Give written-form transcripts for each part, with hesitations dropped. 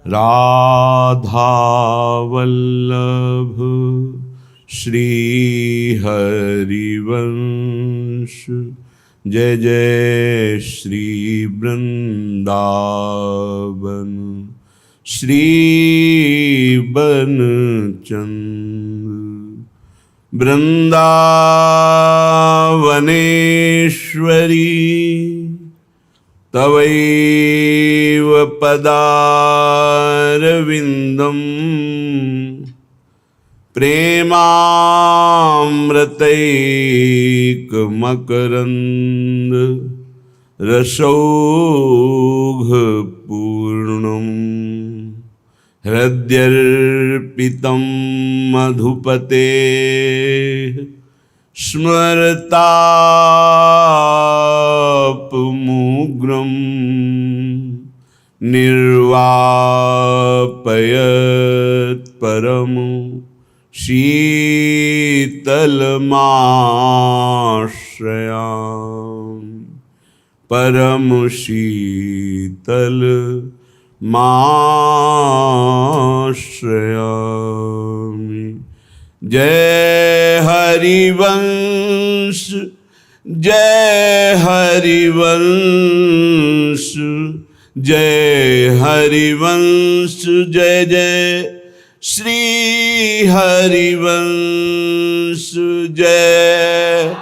राधा वल्लभ श्री हरिवंश। जय जय श्री वृंदावन श्री बनचंद्र। वृंदावनेश्वरी तवैव पदारविन्दं प्रेमामृतैकमकरन्द रसौघपूर्णम्। हृद्यर्पितं मधुपते स्मरतापमुग्रं निर्वापयत् परम शीतलमाश्रयामि। परम शीतलमाश्रयामि। जय हरिवंश जय हरिवंश जय हरिवंश। जय जय श्री हरिवंश। जय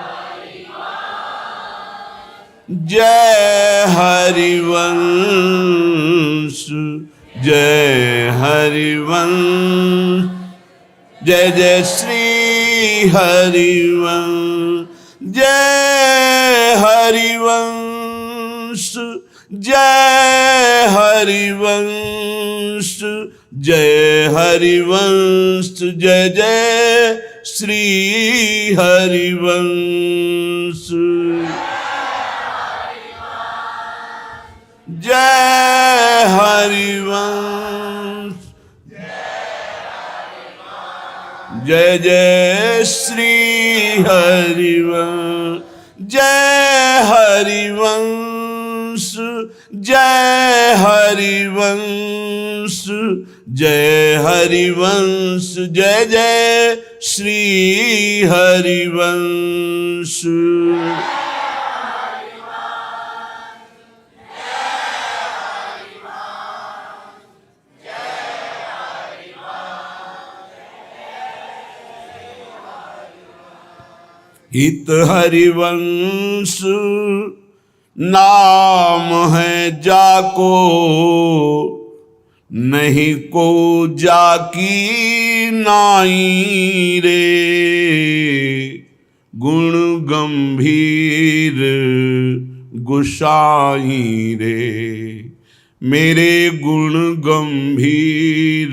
जय हरिवंश जय हरिवंश। जय जय श्री हरिवंश। जय हरिवंश जय हरिवंश जय हरिवंश। जय जय श्री हरिवंश। जय हरिवंश। जय जय श्री हरिवंश। जय हरिवंश जय हरिवंश जय हरिवंश। जय जय श्री हरिवंश। हित हरिवंश नाम है जाको, नहीं को जाकी नाई रे। गुण गंभीर गुसाई रे, मेरे गुण गंभीर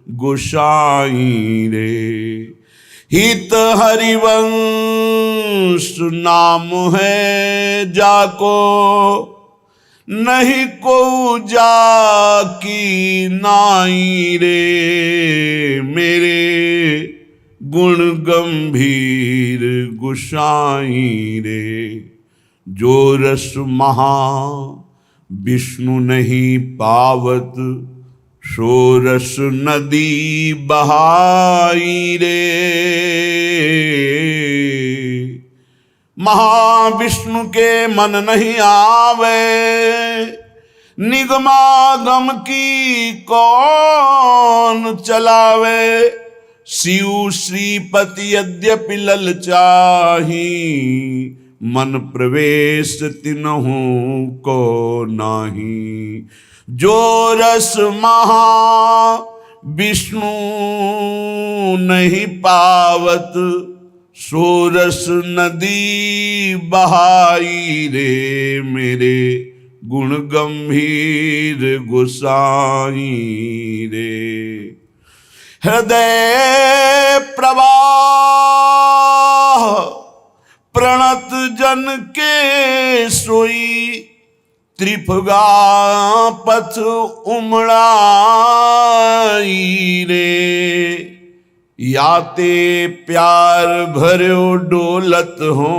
गुसाई रे। हित हरिवंश नाम है जाको, नहीं को जाकी नाई रे। मेरे गुण गंभीर गुसाई रे। जो रस महा विष्णु नहीं पावत, सो रस नदी बहाई रे। महाविष्णु के मन नहीं आवे, निगमागम की कौन चलावे। शिव श्रीपति यद्यपि ललचाही, मन प्रवेश तिन्हु को नाही। जो रस महा विष्णु नहीं पावत, सो रस नदी बहाई रे। मेरे गुण गंभीर गुसाई रे। हृदय प्रवाह प्रणत जन के सोई, त्रिभुगा पथ उमड़ाई रे। याते प्यार भरो डोलत हो,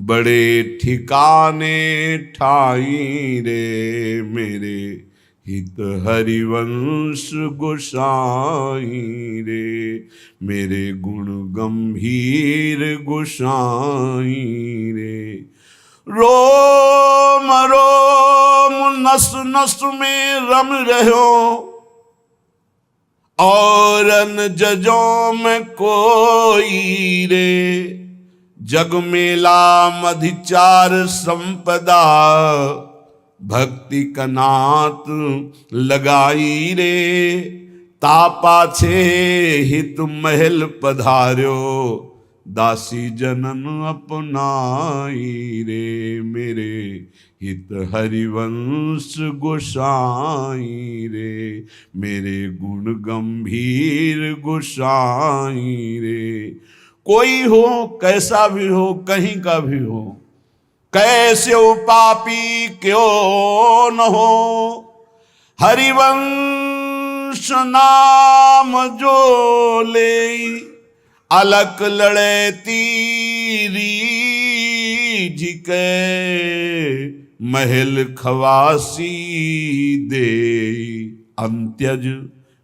बड़े ठिकाने ठाई रे, मेरे हित हरिवंश गोसाई रे, मेरे गुण गंभीर गोसाई रे। रोम रोम नस नस में रम रहो, और न जजों में कोई रे, जग मेला मधिचार संपदा, भक्ति कनात लगाई रे। तापाछे हित महल पधार्यो, दासी जनन अपनाई रे, मेरे हित हरिवंश गोसाई रे, मेरे गुण गंभीर गोसाई रे। कोई हो, कैसा भी हो, कहीं का भी हो, कैसे हो पापी क्यों न हो, हरिवंश नाम जो ले, अलक लड़े तीरी झिके, महल खवासी दे। अंत्यज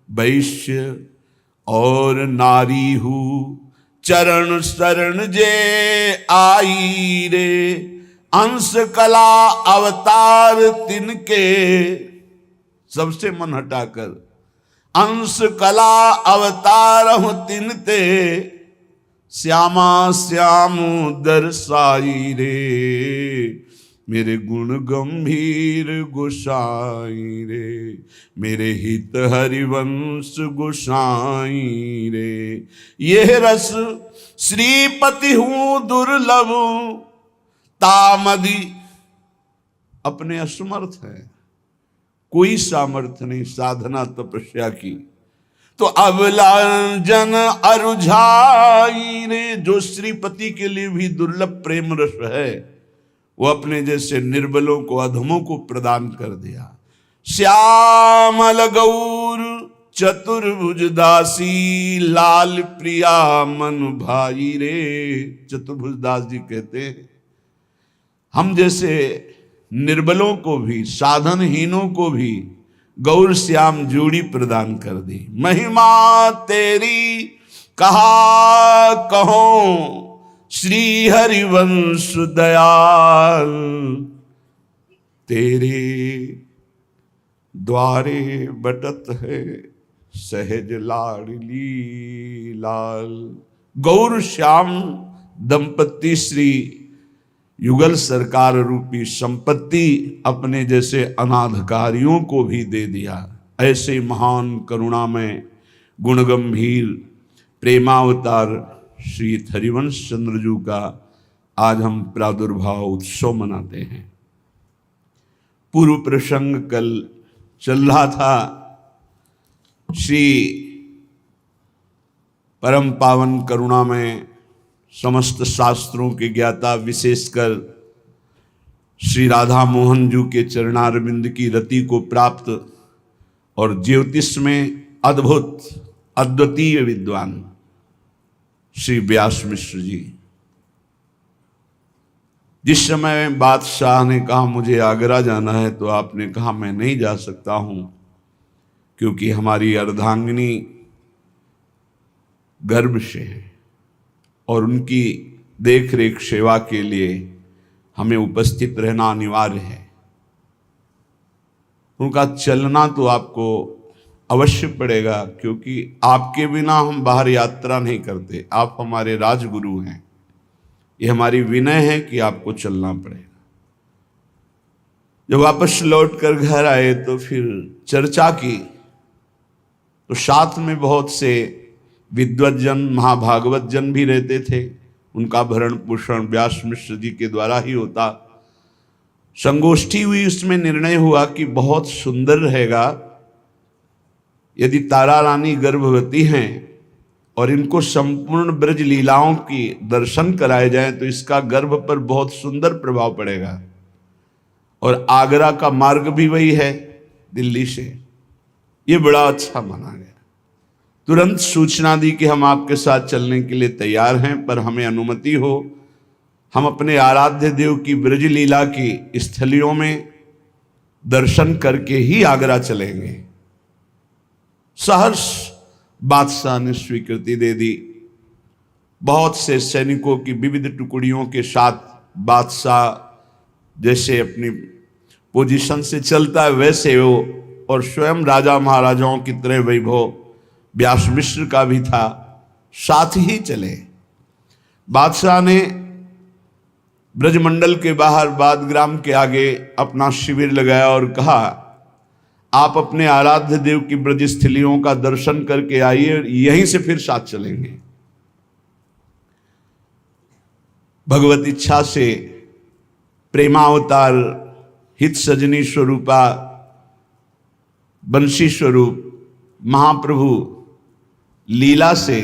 वैश्य और नारी हूँ, चरण शरण जे आई रे, अंश कला अवतार तिनके, सबसे मन हटाकर अंश कला अवतार हूं तिनते, श्यामा श्याम दर्शाई रे, मेरे गुण गंभीर गोसाई रे, मेरे हित हरिवंश गोसाई रे। यह रस श्रीपति हूं दुर्लभ, तामदी अपने असमर्थ है, कोई सामर्थ्य नहीं साधना तपस्या की, तो अबला जन अरुझाई रे। जो श्रीपति के लिए भी दुर्लभ प्रेम रस है, वो अपने जैसे निर्बलों को, अधमों को प्रदान कर दिया। श्यामल गौर चतुर्भुज दासी, लाल प्रिया मन भाई रे। चतुर्भुज दास जी कहते हैं, हम जैसे निर्बलों को भी, साधनहीनों को भी गौर श्याम जोड़ी प्रदान कर दी। महिमा तेरी कहा कहो, श्री हरिवंश दयाल, तेरे द्वारे बटत है सहज लाडली लाल। गौर श्याम दंपति श्री युगल सरकार रूपी संपत्ति अपने जैसे अनाधिकारियों को भी दे दिया। ऐसे महान करुणामय गुण गंभीर प्रेमावतार श्री हरिवंश चंद्र जी का आज हम प्रादुर्भाव उत्सव मनाते हैं। पूर्व प्रसंग कल चल रहा था, श्री परम पावन करुणामय समस्त शास्त्रों के ज्ञाता, विशेषकर श्री राधा मोहन जी के चरणारविंद की रति को प्राप्त और ज्योतिष में अद्भुत अद्वितीय विद्वान श्री व्यास मिश्र जी, जिस समय बादशाह ने कहा मुझे आगरा जाना है, तो आपने कहा मैं नहीं जा सकता हूं, क्योंकि हमारी अर्धांगिनी गर्भ से है और उनकी देख रेख सेवा के लिए हमें उपस्थित रहना अनिवार्य है। उनका चलना तो आपको अवश्य पड़ेगा, क्योंकि आपके बिना हम बाहर यात्रा नहीं करते। आप हमारे राजगुरु हैं, ये हमारी विनय है कि आपको चलना पड़ेगा। जब वापस लौट कर घर आए तो फिर चर्चा की, तो साथ में बहुत से विद्वज्जन महाभागवत जन भी रहते थे। उनका भरण पोषण व्यास मिश्र जी के द्वारा ही होता। संगोष्ठी हुई, उसमें निर्णय हुआ कि बहुत सुंदर रहेगा यदि तारा रानी गर्भवती हैं और इनको संपूर्ण ब्रज लीलाओं की दर्शन कराए जाए, तो इसका गर्भ पर बहुत सुंदर प्रभाव पड़ेगा। और आगरा का मार्ग भी वही है दिल्ली से, ये बड़ा अच्छा माना गया। तुरंत सूचना दी कि हम आपके साथ चलने के लिए तैयार हैं, पर हमें अनुमति हो, हम अपने आराध्य देव की ब्रज लीला की स्थलियों में दर्शन करके ही आगरा चलेंगे। सहर्ष बादशाह ने स्वीकृति दे दी। बहुत से सैनिकों की विविध टुकड़ियों के साथ बादशाह जैसे अपनी पोजीशन से चलता है वैसे वो, और स्वयं राजा महाराजाओं की तरह वैभव व्यास मिश्र का भी था, साथ ही चले। बादशाह ने ब्रजमंडल के बाहर बादग्राम के आगे अपना शिविर लगाया और कहा, आप अपने आराध्य देव की ब्रज स्थलियों का दर्शन करके आइए, यहीं से फिर साथ चलेंगे। भगवत इच्छा से प्रेमावतार हित सजनी स्वरूपा बंशी स्वरूप महाप्रभु लीला से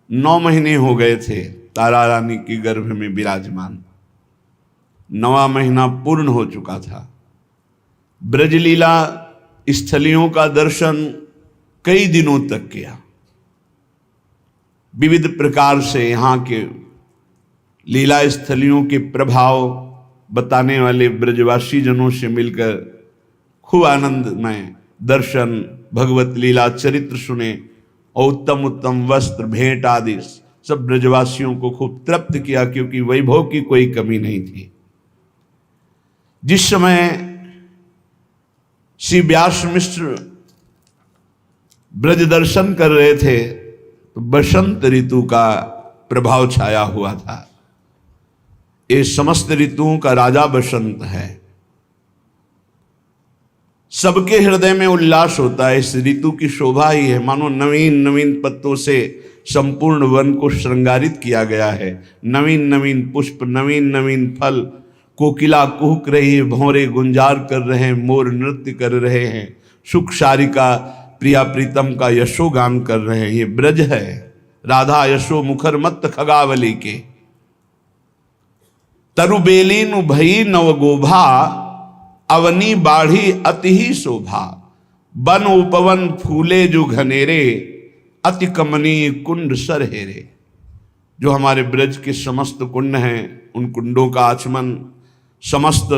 9 महीने हो गए थे तारा रानी की गर्भ में विराजमान। 9वां महीना पूर्ण हो चुका था। ब्रजलीला स्थलियों का दर्शन कई दिनों तक किया। विविध प्रकार से यहाँ के लीला स्थलियों के प्रभाव बताने वाले ब्रजवासी जनों से मिलकर खूब आनंदमय दर्शन, भगवत लीला चरित्र सुने और उत्तम उत्तम वस्त्र भेंट आदि सब ब्रजवासियों को खूब तृप्त किया, क्योंकि वैभव की कोई कमी नहीं थी। जिस समय श्री व्यास मिश्र ब्रज दर्शन कर रहे थे तो बसंत ऋतु का प्रभाव छाया हुआ था। ये समस्त ऋतुओं का राजा बसंत है। सबके हृदय में उल्लास होता है। इस ऋतु की शोभा ही है, मानो नवीन नवीन पत्तों से संपूर्ण वन को श्रृंगारित किया गया है। नवीन नवीन पुष्प, नवीन नवीन फल, कोकिला कुहक रही है, भौरे गुंजार कर रहे हैं, मोर नृत्य कर रहे हैं, सुख सारिका प्रिया प्रीतम का यशोगान कर रहे हैं। ये ब्रज है। राधा यशो मुखर मत खगावली के तरुबेलीनु भई नवगोभा, अवनी बाढ़ी अति ही शोभा, वन उपवन फूले जो घनेरे, अति कमनीय कुंड सरहेरे। जो हमारे ब्रज के समस्त कुंड हैं, उन कुंडों का आचमन, समस्त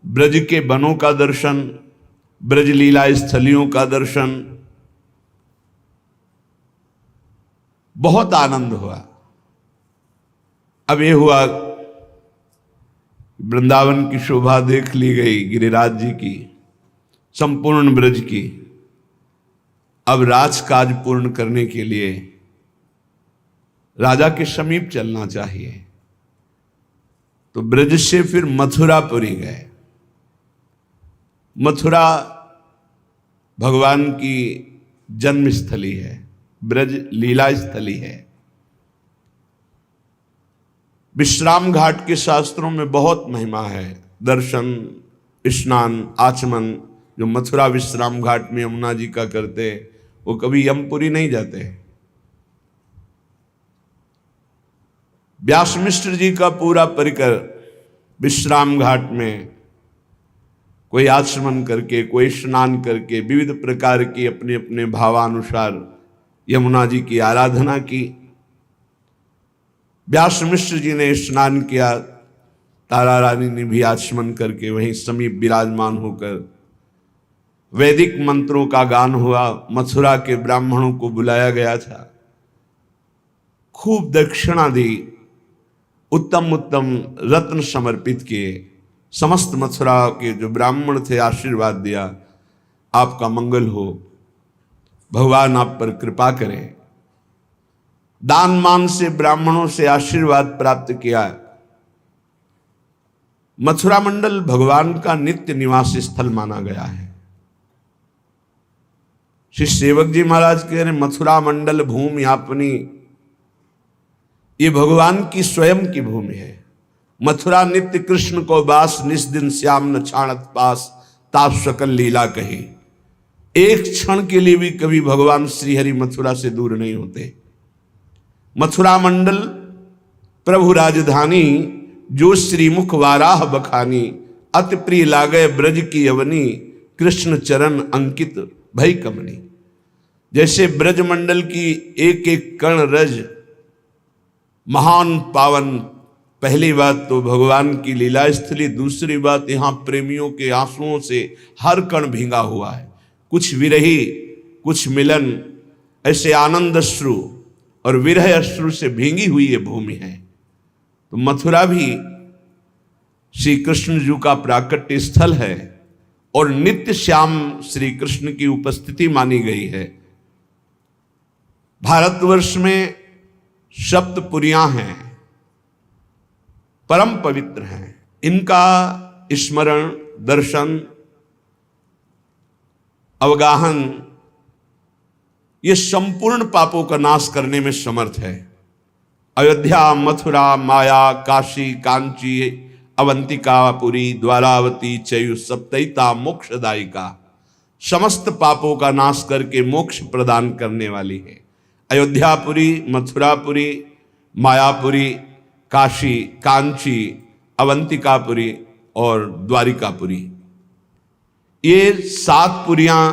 ब्रज के वनों का दर्शन, ब्रज लीला स्थलियों का दर्शन, बहुत आनंद हुआ। अब ये हुआ वृंदावन की शोभा देख ली गई, गिरिराज जी की, संपूर्ण ब्रज की। अब राजकाज पूर्ण करने के लिए राजा के समीप चलना चाहिए, तो ब्रज से फिर मथुरापुरी गए। मथुरा भगवान की जन्म स्थली है, ब्रज लीला स्थली है। विश्राम घाट के शास्त्रों में बहुत महिमा है। दर्शन, स्नान, आचमन जो मथुरा विश्राम घाट में यमुना जी का करते, वो कभी यमपुरी नहीं जाते। व्यास मिश्र जी का पूरा परिकर विश्राम घाट में कोई आचमन करके, कोई स्नान करके, विविध प्रकार की अपने अपने भावानुसार यमुना जी की आराधना की। व्यास मिश्र जी ने स्नान किया, तारा रानी ने भी आचमन करके वहीं समीप विराजमान होकर वैदिक मंत्रों का गान हुआ। मथुरा के ब्राह्मणों को बुलाया गया था, खूब दक्षिणा दी, उत्तम उत्तम रत्न समर्पित किए। समस्त मथुरा के जो ब्राह्मण थे आशीर्वाद दिया, आपका मंगल हो, भगवान आप पर कृपा करें। दान मान से ब्राह्मणों से आशीर्वाद प्राप्त किया। मथुरा मंडल भगवान का नित्य निवास स्थल माना गया है। श्री सेवक जी महाराज कह रहे, मथुरा मंडल भूमि आपनी, ये भगवान की स्वयं की भूमि है। मथुरा नित्य कृष्ण को बास, निस दिन श्याम न छाणत पास, ताप सकल लीला कही। एक क्षण के लिए भी कभी भगवान श्रीहरि मथुरा से दूर नहीं होते। मथुरा मंडल प्रभु राजधानी, जो श्रीमुख वाराह बखानी, अति प्रिय लागे ब्रज की अवनी, कृष्ण चरण अंकित भई कमनी। जैसे ब्रज मंडल की एक एक कण रज महान पावन पहली बात तो भगवान की लीला स्थली, दूसरी बात यहाँ प्रेमियों के आंसुओं से हर कण भींगा हुआ है। कुछ विरही, कुछ मिलन, ऐसे आनंद अश्रु और विरह अश्रु से भींगी हुई ये भूमि है। तो मथुरा भी श्री कृष्ण जी का प्राकट्य स्थल है और नित्य श्याम श्री कृष्ण की उपस्थिति मानी गई है। भारतवर्ष में सप्तपुरियां हैं, परम पवित्र हैं। इनका स्मरण, दर्शन, अवगाहन ये संपूर्ण पापों का नाश करने में समर्थ है। अयोध्या, मथुरा, माया, काशी, कांची, अवंतिका, पुरी, द्वारावती, चयु, सप्तैता मोक्षदायिका, समस्त पापों का नाश करके मोक्ष प्रदान करने वाली है। अयोध्यापुरी, मथुरापुरी, मायापुरी, काशी, कांची, अवंतिकापुरी और द्वारिकापुरी, ये 7 पुरियां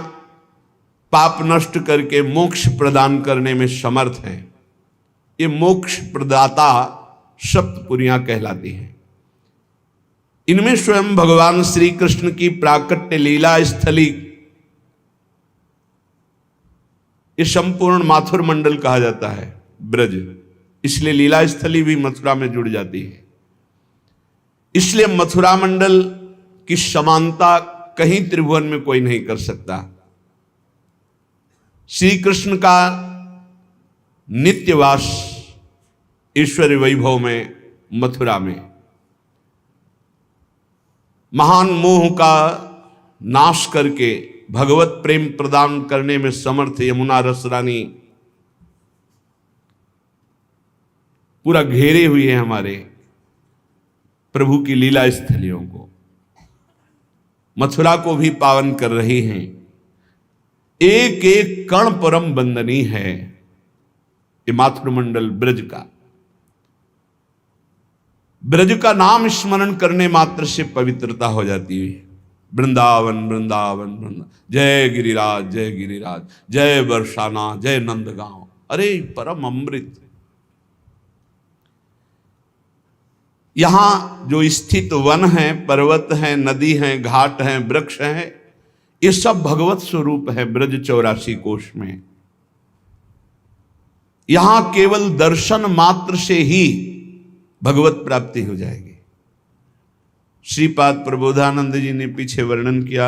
पाप नष्ट करके मोक्ष प्रदान करने में समर्थ हैं। ये मोक्ष प्रदाता सप्तपुरियां कहलाती हैं। इनमें स्वयं भगवान श्री कृष्ण की प्राकट्य लीला स्थली, ये संपूर्ण माथुर मंडल कहा जाता है, ब्रज, इसलिए लीला स्थली भी मथुरा में जुड़ जाती है। इसलिए मथुरा मंडल की समानता कहीं त्रिभुवन में कोई नहीं कर सकता। श्री कृष्ण का नित्यवास ईश्वरी वैभव में मथुरा में, महान मोह का नाश करके भगवत प्रेम प्रदान करने में समर्थ यमुना रसरानी पूरा घेरे हुए हैं हमारे प्रभु की लीला स्थलियों को। मथुरा को भी पावन कर रही हैं। एक एक कण परम बंदनी है ये मातृमंडल ब्रज का। ब्रज का नाम स्मरण करने मात्र से पवित्रता हो जाती है। वृंदावन वृंदावन वृंदावन, जय गिरिराज जय गिरिराज, जय बरसाना जय नंदगांव। अरे परम अमृत। यहां जो स्थित वन है, पर्वत हैं, नदी हैं, घाट हैं, वृक्ष हैं, ये सब भगवत स्वरूप है। ब्रज 84 कोश में यहां केवल दर्शन मात्र से ही भगवत प्राप्ति हो जाएगी। श्रीपाद प्रबोधानंद जी ने पीछे वर्णन किया,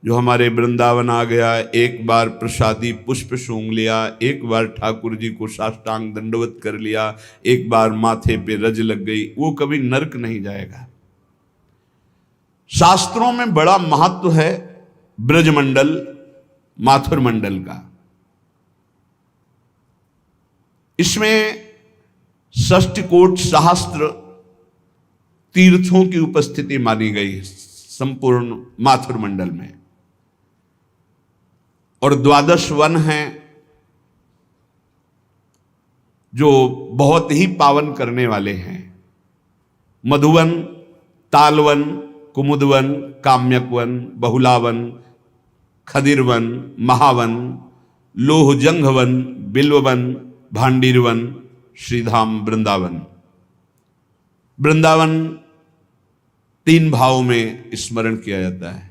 जो हमारे वृंदावन आ गया, एक बार प्रसादी पुष्प सूंघ लिया, एक बार ठाकुर जी को साष्टांग दंडवत कर लिया, एक बार माथे पे रज लग गई, वो कभी नरक नहीं जाएगा। शास्त्रों में बड़ा महत्व है ब्रजमंडल, माथुर मंडल का। इसमें 6 कोट सहस्त्र तीर्थों की उपस्थिति मानी गई संपूर्ण माथुर मंडल में, और 12 वन हैं जो बहुत ही पावन करने वाले हैं। मधुवन, तालवन, कुमुदवन, काम्यकवन, बहुलावन, खदिरवन, महावन, लोहजंघवन, बिल्ववन, भांडीरवन, श्रीधाम वृंदावन। वृंदावन 3 भावों में स्मरण किया जाता है,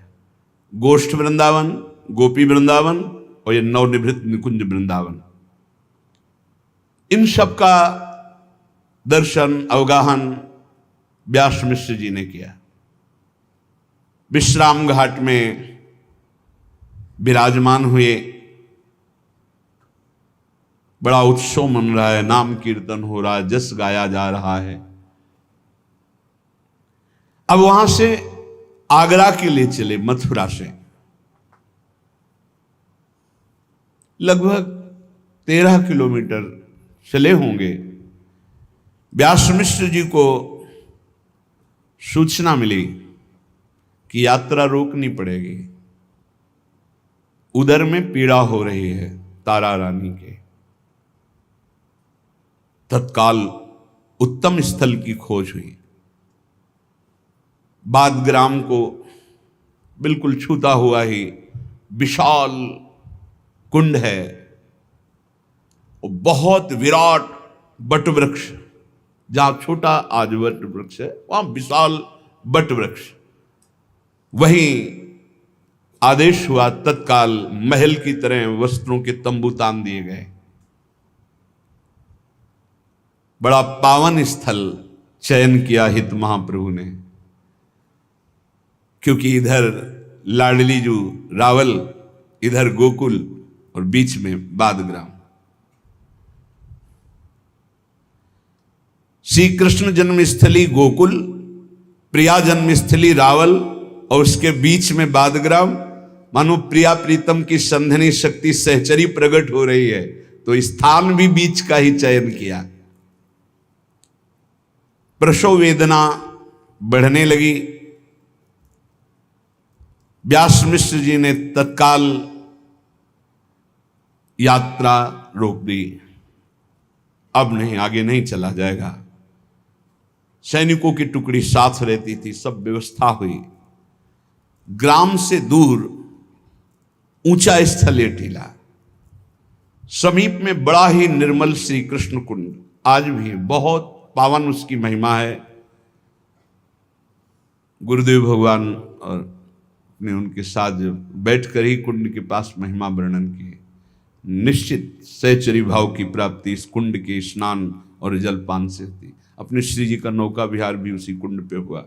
गोष्ठ वृंदावन, गोपी वृंदावन और ये नवनिभृत निकुंज वृंदावन। इन सब का दर्शन, अवगाहन व्यास मिश्र जी ने किया। विश्राम घाट में विराजमान हुए, बड़ा उत्सव मन रहा है, नाम कीर्तन हो रहा है, जस गाया जा रहा है। अब वहां से आगरा के लिए चले, मथुरा से लगभग 13 किलोमीटर चले होंगे। व्यास मिश्र जी को सूचना मिली कि यात्रा रोकनी पड़ेगी, उदर में पीड़ा हो रही है तारा रानी के। तत्काल उत्तम स्थल की खोज हुई। बादग्राम को बिल्कुल छूता हुआ ही विशाल कुंड है, और बहुत विराट वटवृक्ष जहां छोटा आज वट वृक्ष है वहां विशाल वट वृक्ष। वहीं आदेश हुआ, तत्काल महल की तरह वस्त्रों के तंबू तान दिए गए। बड़ा पावन स्थल चयन किया हित महाप्रभु ने, क्योंकि इधर लाडली जू रावल, इधर गोकुल और बीच में बादग्राम। श्री कृष्ण जन्मस्थली गोकुल, प्रिया जन्मस्थली रावल और उसके बीच में बादग्राम। मानो प्रिया प्रीतम की संधनी शक्ति सहचरी प्रकट हो रही है, तो स्थान भी बीच का ही चयन किया। प्रसव वेदना बढ़ने लगी। व्यास मिश्र जी ने तत्काल यात्रा रोक दी। अब नहीं, आगे नहीं चला जाएगा। सैनिकों की टुकड़ी साथ रहती थी, सब व्यवस्था हुई। ग्राम से दूर ऊंचा स्थल ये टीला, समीप में बड़ा ही निर्मल श्री कृष्ण कुंड, आज भी बहुत पावन उसकी महिमा है। गुरुदेव भगवान और ने उनके साथ बैठकर ही कुंड के पास महिमा वर्णन की। निश्चित सहचरी भाव की प्राप्ति इस कुंड के स्नान और जलपान से होती। अपने श्री जी का नौका विहार भी उसी कुंड पे हुआ।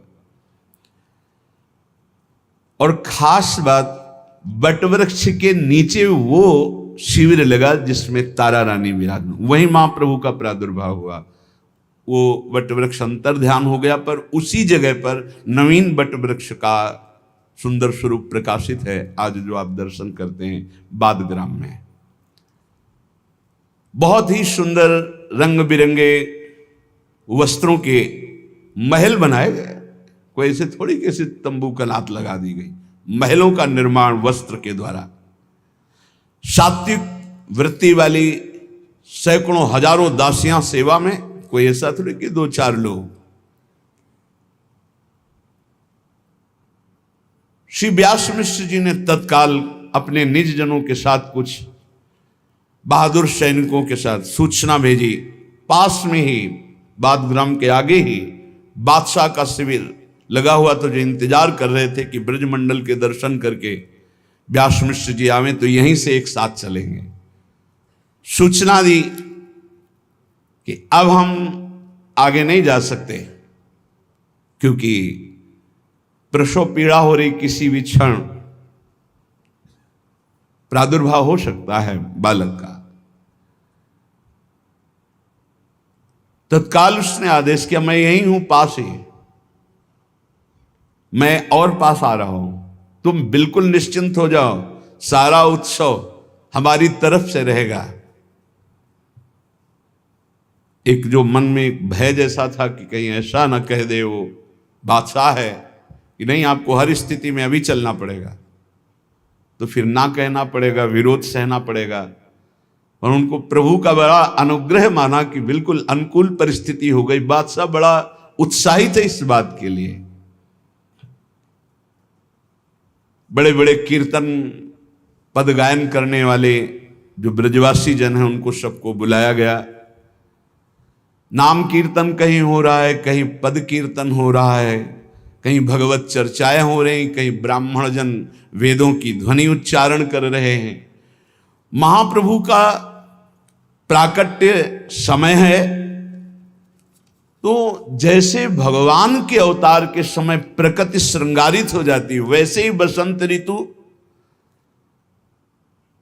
और खास बात, वटवृक्ष के नीचे वो शिविर लगा जिसमें तारा रानी विराजमान, वहीं महाप्रभु का प्रादुर्भाव हुआ। वो वटवृक्ष अंतर ध्यान हो गया, पर उसी जगह पर नवीन वटवृक्ष का सुंदर स्वरूप प्रकाशित है आज जो आप दर्शन करते हैं बादग्राम में। बहुत ही सुंदर रंग बिरंगे वस्त्रों के महल बनाए गए। कोई ऐसे थोड़ी कैसे तंबू कनात लगा दी गई। महलों का निर्माण वस्त्र के द्वारा। सात्विक वृत्ति वाली सैकड़ों हजारों दासियां सेवा में, कोई ऐसा थोड़ी कि 2-4 लोग। श्री व्यास मिश्र जी ने तत्काल अपने निज जनों के साथ, कुछ बहादुर सैनिकों के साथ सूचना भेजी। पास में ही बादग्राम के आगे ही बादशाह का शिविर लगा हुआ, तो जो इंतजार कर रहे थे कि ब्रजमंडल के दर्शन करके व्यास मिश्र जी आवे तो यहीं से एक साथ चलेंगे। सूचना दी कि अब हम आगे नहीं जा सकते, क्योंकि प्रसव पीड़ा हो रही, किसी भी क्षण प्रादुर्भाव हो सकता है बालक का। तत्काल उसने आदेश किया, मैं यही हूं पास ही, मैं और पास आ रहा हूं, तुम बिल्कुल निश्चिंत हो जाओ, सारा उत्सव हमारी तरफ से रहेगा। एक जो मन में एक भय जैसा था कि कहीं ऐसा ना कह दे वो बादशाह है कि नहीं, आपको हर स्थिति में अभी चलना पड़ेगा, तो फिर ना कहना पड़ेगा, विरोध सहना पड़ेगा। और उनको प्रभु का बड़ा अनुग्रह माना कि बिल्कुल अनुकूल परिस्थिति हो गई। बादशाह बड़ा उत्साहित है इस बात के लिए। बड़े बड़े कीर्तन पद गायन करने वाले जो ब्रजवासी जन हैं उनको सबको बुलाया गया। नाम कीर्तन कहीं हो रहा है, कहीं पद कीर्तन हो रहा है, कहीं भगवत चर्चाएं हो रही, कहीं ब्राह्मण जन वेदों की ध्वनि उच्चारण कर रहे हैं। महाप्रभु का प्राकट्य समय है, तो जैसे भगवान के अवतार के समय प्रकृति श्रृंगारित हो जाती है, वैसे ही बसंत ऋतु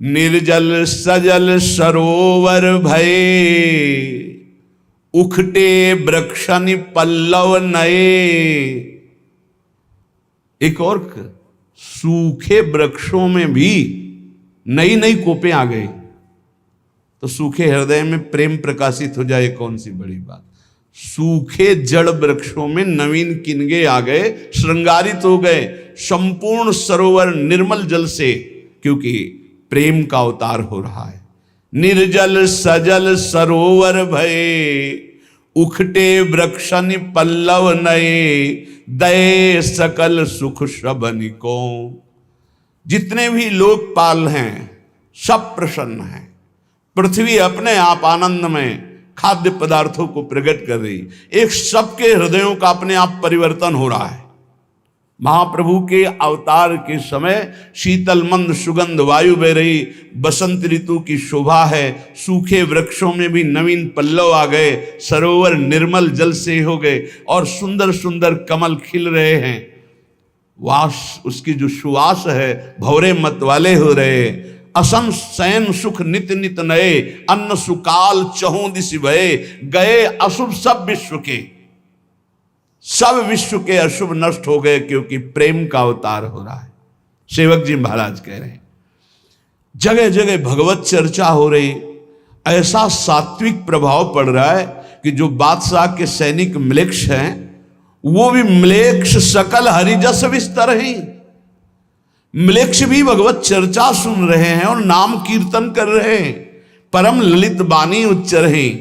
निर्जल सजल सरोवर भये, उखटे वृक्षनि पल्लव नए। एक और, सूखे वृक्षों में भी नई नई कोपें आ गई, तो सूखे हृदय में प्रेम प्रकाशित हो जाए, कौन सी बड़ी बात। सूखे जड़ वृक्षों में नवीन किनगे आ गए, श्रृंगारित हो गए संपूर्ण सरोवर निर्मल जल से, क्योंकि प्रेम का अवतार हो रहा है। निर्जल सजल सरोवर भये, उखटे वृक्षनि पल्लव नए, दये सकल सुख शबनिको। जितने भी लोकपाल हैं सब प्रसन्न हैं। पृथ्वी अपने आप आनंद में खाद्य पदार्थों को प्रकट कर रही, एक सबके हृदयों का अपने आप परिवर्तन हो रहा है। महाप्रभु के अवतार के समय शीतल मंद सुगंध वायु बह रही, बसंत ऋतु की शोभा है, सूखे वृक्षों में भी नवीन पल्लव आ गए, सरोवर निर्मल जल से हो गए और सुंदर सुंदर कमल खिल रहे हैं। वास उसकी जो सुवास है भौरे मत वाले हो रहे। असम शयन सुख नित नित नए, अन्न सुकाल चहुं दिस भये, गए अशुभ सब विश्व के, सब विश्व के अशुभ नष्ट हो गए क्योंकि प्रेम का अवतार हो रहा है। सेवक जी महाराज कह रहे हैं जगह जगह भगवत चर्चा हो रही, ऐसा सात्विक प्रभाव पड़ रहा है कि जो बादशाह के सैनिक म्लेच्छ हैं वो भी म्लेच्छ सकल हरिजस विस्तर हैं। म्लेच्छ भी भगवत चर्चा सुन रहे हैं और नाम कीर्तन कर रहे हैं, परम ललित बानी उच्चर हैं,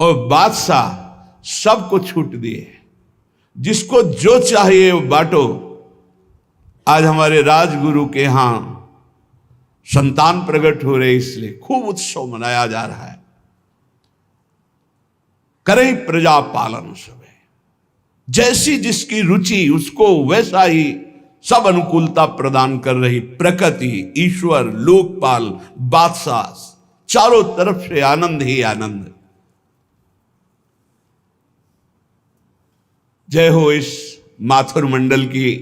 और बादशाह सबको छूट दिए, जिसको जो चाहिए वो बांटो। आज हमारे राजगुरु के यहां संतान प्रकट हो रहे, इसलिए खूब उत्सव मनाया जा रहा है। करे प्रजा पालन सब, जैसी जिसकी रुचि उसको वैसा ही सब अनुकूलता प्रदान कर रही प्रकृति, ईश्वर, लोकपाल, बादशाह, चारों तरफ से आनंद ही आनंद। जय हो इस माथुर मंडल की,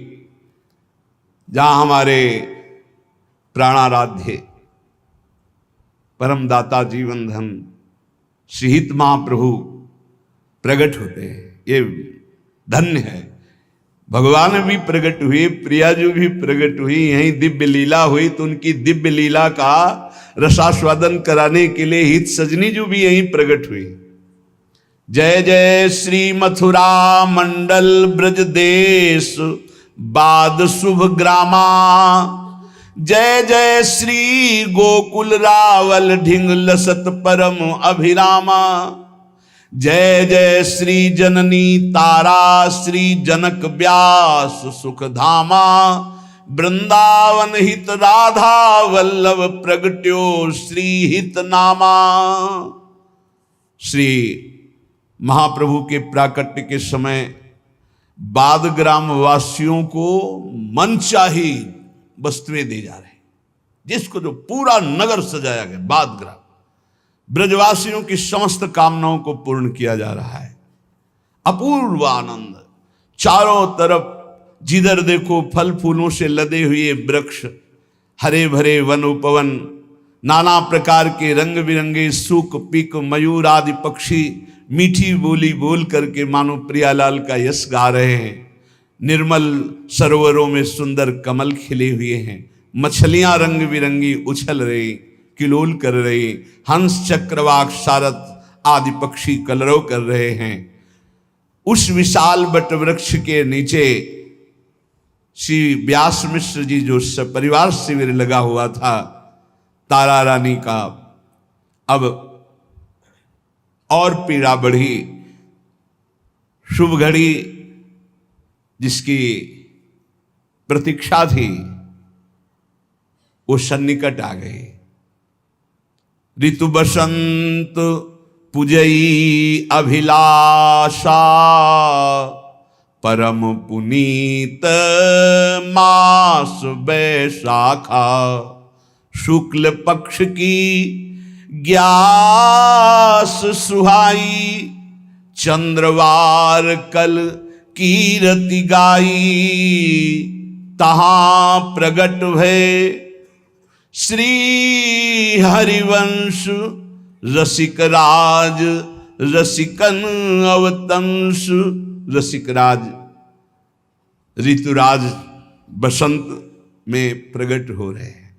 जहां हमारे प्राणाराध्य परम दाता जीवन धन श्रीहित महाप्रभु प्रकट होते हैं। ये धन्य है। भगवान भी प्रकट हुए, प्रियाजू भी प्रकट हुई, यहीं दिव्य लीला हुई, तो उनकी दिव्य लीला का रसास्वादन कराने के लिए हित सजनी जो भी यहीं प्रकट हुई। जय जय श्री मथुरा मंडल ब्रज देश बाद शुभ ग्रामा, जय जय श्री गोकुल रावल ढिंग लसत परम अभिरामा, जय जय श्री जननी तारा श्री जनक व्यास सुख धामा, वृंदावन हित राधा वल्लभ प्रगट्यो श्री हित नामा। श्री महाप्रभु के प्राकट्य के समय बाद ग्राम वासियों को मनचाही वस्तुएं दी जा रही, जिसको जो पूरा नगर सजाया गया, बाद ग्राम ब्रजवासियों की समस्त कामनाओं को पूर्ण किया जा रहा है। अपूर्व आनंद, चारों तरफ जिधर देखो फल फूलों से लदे हुए वृक्ष, हरे भरे वन उपवन, नाना प्रकार के रंग बिरंगे सूक पीक मयूर आदि पक्षी मीठी बोली बोल करके मानो प्रियालाल का यश गा रहे हैं। निर्मल सरोवरों में सुंदर कमल खिले हुए हैं, मछलियां रंग बिरंगी उछल रही, किलोल कर रही, हंस चक्रवाक सारथ आदि पक्षी कलरव कर रहे हैं। उस विशाल बट वृक्ष के नीचे श्री व्यास मिश्र जी जो परिवार शिविर लगा हुआ था तारा रानी का, अब और पीड़ा बढ़ी। शुभ घड़ी जिसकी प्रतीक्षा थी वो सन्निकट आ गई। ऋतु बसंत पुजई अभिलाषा, परम पुनीत मास बैसाखा, शुक्ल पक्ष की ग्यास सुहाई, चंद्रवार कल कीरति गाई, तहां प्रगट भय श्री हरिवंश, रसिक राज रसिकन अवतंस। रसिक राज ऋतुराज बसंत में प्रकट हो रहे हैं।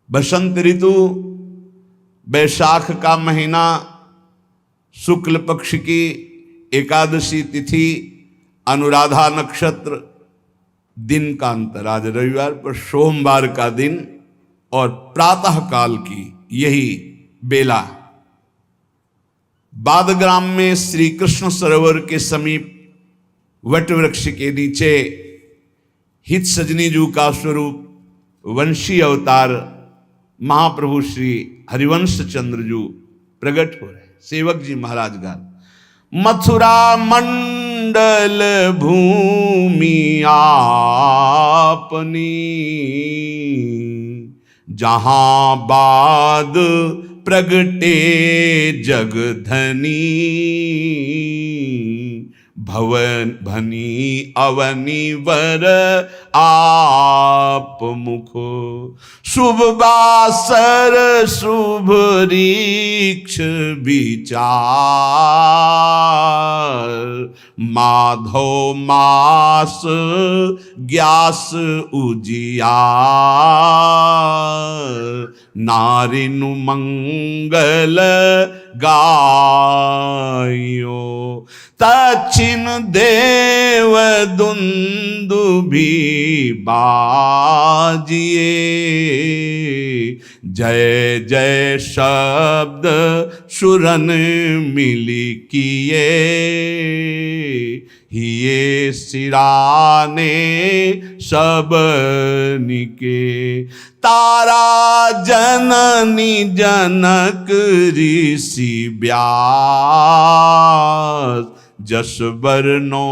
बसंत ऋतु बैसाख का महीना, शुक्ल पक्ष की एकादशी तिथि, अनुराधा नक्षत्र, दिन का अंतर, आज रविवार पर सोमवार का दिन और प्रातः काल की यही बेला। बादग्राम में श्री कृष्ण सरोवर के समीप वट वृक्ष के नीचे हित सजनी जू का स्वरूप वंशी अवतार महाप्रभु श्री हरिवंश चंद्र जू प्रकट हो रहे हैं। सेवक जी महाराज गान। मथुरा मंडल भूमि आपनी, जहां बाद प्रगटे जगधनी, भवन भनी अवनी वर आप मुख, शुभ बासर शुभ रीक्ष विचार, माधव मास ग्यास उजियार, नारिनु मंगल गायो, दक्षिण देव दुंदुभि बाजिए, जय जय शब्द सुरन मिली किए, हिये सिराने सब निके, तारा जननी जनक ऋषि व्यास, जस बरनो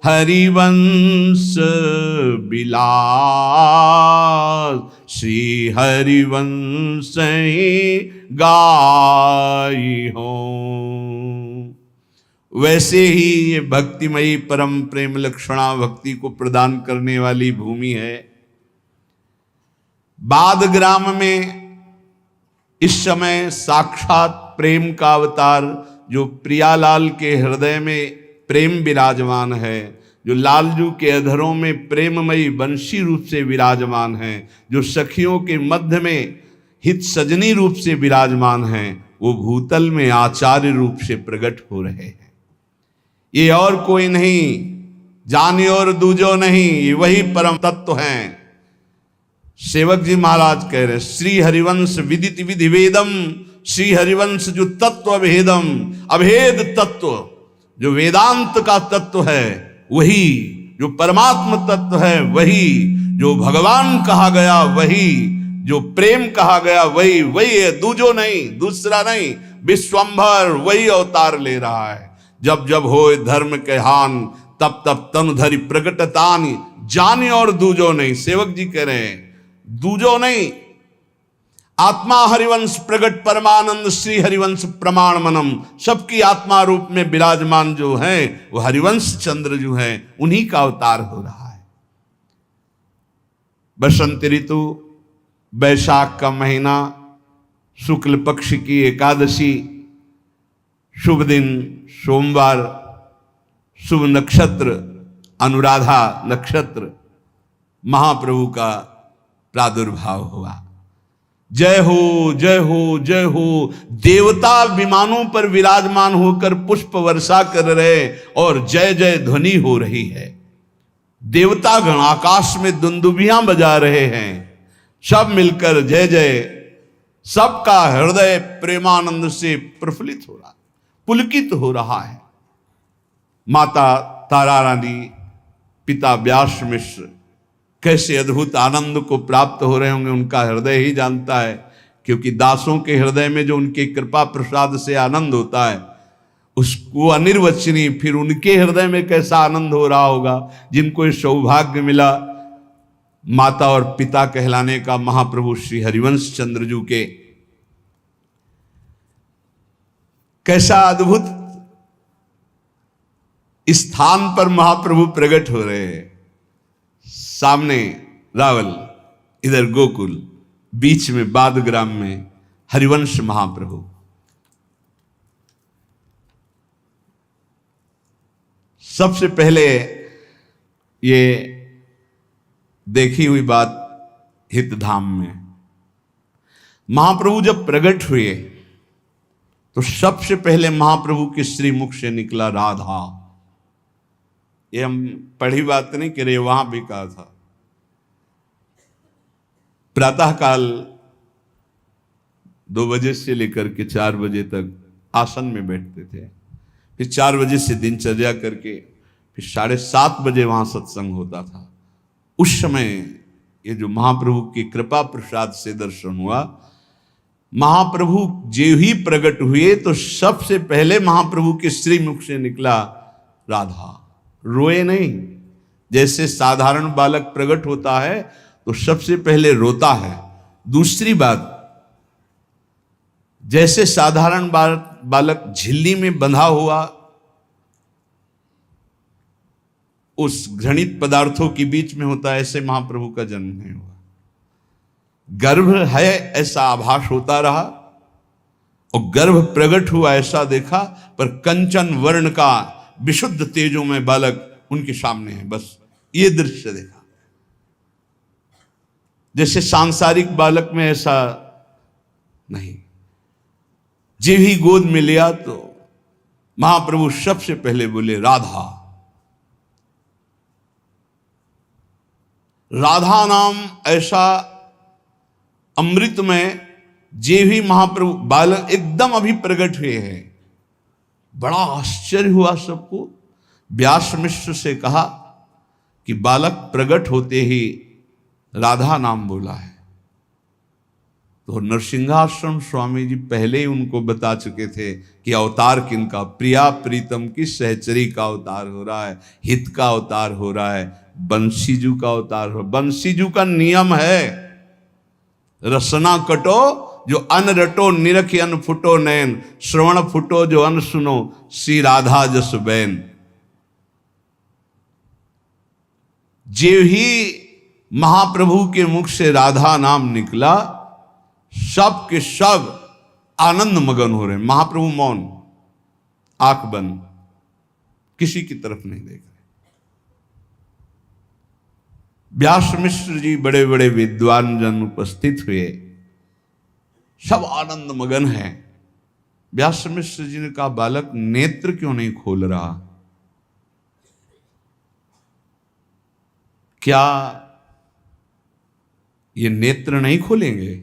हरिवंश बिलास, श्री हरिवंश ही गाई हो। वैसे ही ये भक्तिमयी परम प्रेम लक्षणा भक्ति को प्रदान करने वाली भूमि है। बादग्राम में इस समय साक्षात प्रेम का अवतार जो प्रियालाल के हृदय में प्रेम विराजमान है, जो लालजू के अधरों में प्रेममयी बंशी रूप से विराजमान है, जो सखियों के मध्य में हित सजनी रूप से विराजमान है, वो भूतल में आचार्य रूप से प्रकट हो रहे हैं। ये और कोई नहीं, जानी और दूजो नहीं, ये वही परम तत्व हैं। सेवक जी महाराज कह रहे श्री हरिवंश विदित विधि वेदम, श्री हरिवंश जो तत्व अभेदम, अभेद तत्व जो वेदांत का तत्व है वही, जो परमात्म तत्व है वही, जो भगवान कहा गया वही, जो प्रेम कहा गया वही, वही है, दूजो नहीं, दूसरा नहीं। विश्वंभर वही अवतार ले रहा है। जब जब होए धर्म के हान, तब तब तन धरि प्रकटतानि, जाने और दूजो नहीं। सेवक जी कह रहे हैं दूजो नहीं, आत्मा हरिवंश प्रगट परमानंद श्री हरिवंश प्रमाण मनम, सबकी आत्मा रूप में विराजमान जो है वो हरिवंश चंद्र जो है उन्हीं का अवतार हो रहा है। बसंत ऋतु, बैसाख का महीना, शुक्ल पक्ष की एकादशी, शुभ दिन सोमवार, शुभ नक्षत्र अनुराधा नक्षत्र, महाप्रभु का प्रादुर्भाव हुआ। जय हो जय हो जय हो। देवता विमानों पर विराजमान होकर पुष्प वर्षा कर रहे और जय जय ध्वनि हो रही है। देवतागण आकाश में दुंदुभियां बजा रहे हैं, सब मिलकर जय जय, सबका हृदय प्रेमानंद से प्रफुल्लित हो रहा, पुलकित हो रहा है। माता तारा रानी, पिता व्यास मिश्र कैसे अद्भुत आनंद को प्राप्त हो रहे होंगे उनका हृदय ही जानता है, क्योंकि दासों के हृदय में जो उनके कृपा प्रसाद से आनंद होता है उसको अनिर्वचनीय, फिर उनके हृदय में कैसा आनंद हो रहा होगा जिनको इस सौभाग्य मिला माता और पिता कहलाने का महाप्रभु श्री हरिवंश चंद्रजू के। कैसा अद्भुत स्थान पर महाप्रभु प्रकट हो रहे हैं। सामने रावल, इधर गोकुल, बीच में बादग्राम में हरिवंश महाप्रभु। सबसे पहले ये देखी हुई बात हितधाम में महाप्रभु जब प्रकट हुए तो सबसे पहले महाप्रभु के श्रीमुख से निकला राधा। ये हम पढ़ी बात नहीं कर रहे, वहां भी कहा था। प्रातः काल 2 बजे से लेकर के 4 बजे तक आसन में बैठते थे, फिर 4 बजे से दिनचर्या करके फिर 7:30 बजे वहां सत्संग होता था। उस समय ये जो महाप्रभु की कृपा प्रसाद से दर्शन हुआ, महाप्रभु जो ही प्रकट हुए तो सबसे पहले महाप्रभु के श्रीमुख से निकला राधा। रोए नहीं, जैसे साधारण बालक प्रकट होता है तो सबसे पहले रोता है। दूसरी बात, जैसे साधारण बालक झिल्ली में बंधा हुआ उस घृणित पदार्थों के बीच में होता है, ऐसे महाप्रभु का जन्म नहीं हुआ। गर्भ है ऐसा आभास होता रहा और गर्भ प्रकट हुआ ऐसा देखा, पर कंचन वर्ण का विशुद्ध तेजों में बालक उनके सामने है। बस ये दृश्य देखा। जैसे सांसारिक बालक में ऐसा नहीं। जब ही गोद में लिया तो महाप्रभु सबसे पहले बोले राधा। राधा नाम ऐसा अमृत में जे भी महाप्रभु बालक एकदम अभी प्रकट हुए हैं। बड़ा आश्चर्य हुआ सबको। व्यास मिश्र से कहा कि बालक प्रकट होते ही राधा नाम बोला है। तो नरसिंहाश्रम स्वामी जी पहले ही उनको बता चुके थे कि अवतार किनका, प्रिया प्रीतम की सहचरी का अवतार हो रहा है, हित का अवतार हो रहा है, बंसीजू का अवतार हो। बंसीजू का नियम है, रसना कटो जो अन रटो, निरख अन फुटो नैन, श्रवण फुटो जो अन सुनो, श्री राधा जस बैन। जे ही महाप्रभु के मुख से राधा नाम निकला, सब के सब आनंद मगन हो रहे। महाप्रभु मौन, आंख बंद, किसी की तरफ नहीं देख रहे। व्यास मिश्र जी बड़े बड़े विद्वान जन उपस्थित हुए, सब आनंद मगन हैं। व्यास मिश्र जी ने कहा बालक नेत्र क्यों नहीं खोल रहा? क्या ये नेत्र नहीं खोलेंगे?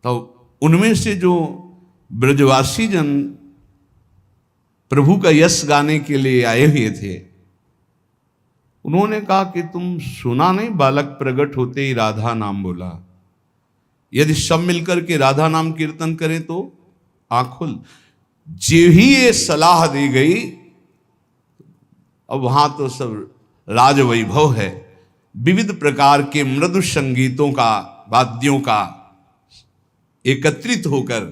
तो उनमें से जो ब्रजवासी जन प्रभु का यश गाने के लिए आए हुए थे, उन्होंने कहा कि तुम सुना नहीं बालक प्रकट होते ही राधा नाम बोला। यदि सब मिलकर के राधा नाम कीर्तन करें तो आंख खुल। जो ही ये सलाह दी गई, अब वहां तो सब राज वैभव है, विविध प्रकार के मृदु संगीतों का, वाद्यों का एकत्रित होकर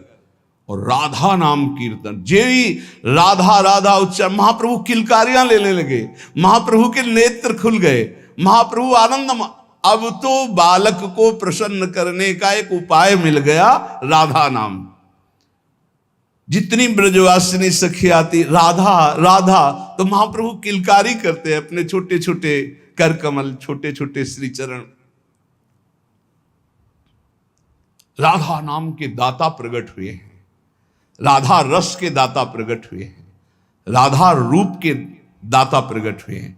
और राधा नाम कीर्तन। जे ही राधा राधा उच्चारण, महाप्रभु किलकारियां लेने लगे, महाप्रभु के नेत्र खुल गए, महाप्रभु आनंद। अब तो बालक को प्रसन्न करने का एक उपाय मिल गया, राधा नाम। जितनी ब्रजवासिनी सखी आती राधा राधा, तो महाप्रभु किलकारी करते हैं अपने छोटे छोटे कर कमल, छोटे छोटे श्री चरण। राधा नाम के दाता प्रकट हुए हैं, राधा रस के दाता प्रकट हुए हैं, राधा रूप के दाता प्रकट हुए हैं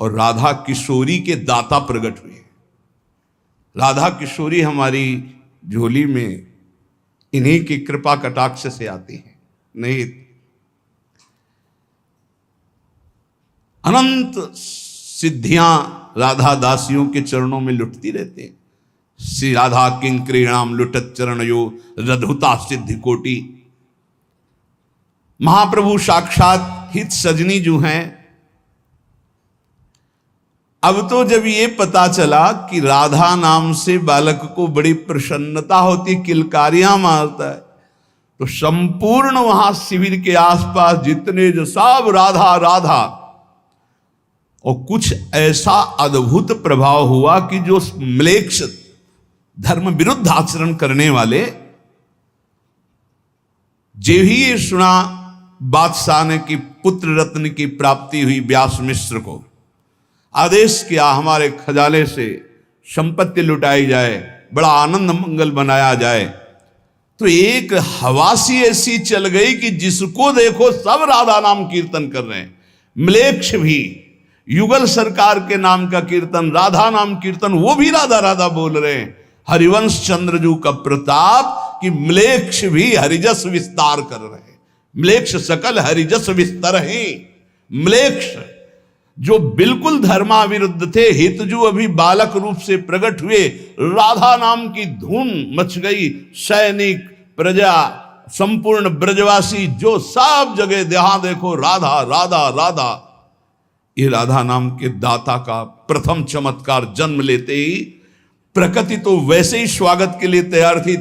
और राधा किशोरी के दाता प्रकट हुए हैं। राधा किशोरी हमारी झोली में इन्हीं की कृपा कटाक्ष से आती है। नहीं, अनंत सिद्धियां राधा दासियों के चरणों में लुटती रहती हैं। श्री राधा किंक्रीणाम लुटत चरणयो रधुता सिद्धि कोटि। महाप्रभु साक्षात हित सजनी जो हैं। अब तो जब ये पता चला कि राधा नाम से बालक को बड़ी प्रसन्नता होती, किलकारियां मारता है, तो संपूर्ण वहां शिविर के आसपास जितने जो सब राधा राधा, और कुछ ऐसा अद्भुत प्रभाव हुआ कि जो म्लेच्छ धर्म विरुद्ध आचरण करने वाले, जे ही ये सुना बादशाह ने कि पुत्र रत्न की प्राप्ति हुई, व्यास मिश्र को आदेश किया हमारे खजाने से संपत्ति लुटाई जाए, बड़ा आनंद मंगल बनाया जाए। तो एक हवासी ऐसी चल गई कि जिसको देखो सब राधा नाम कीर्तन कर रहे हैं। म्लेच्छ भी युगल सरकार के नाम का कीर्तन, राधा नाम कीर्तन, वो भी राधा राधा बोल रहे हैं। हरिवंश चंद्रजू का प्रताप कि म्लेच्छ भी हरिजस विस्तार कर रहे हैं। म्लेच्छ सकल हरिजस विस्तर हैं। म्लेच्छ जो बिल्कुल धर्माविरुद्ध थे, हितजू अभी बालक रूप से प्रकट हुए, राधा नाम की धूम मच गई। सैनिक, प्रजा, संपूर्ण ब्रजवासी, जो सब जगह जहां देखो राधा राधा राधा। ये राधा नाम के दाता का प्रथम चमत्कार जन्म लेते ही प्रकृति तो वैसे ही स्वागत के लिए तैयार थी।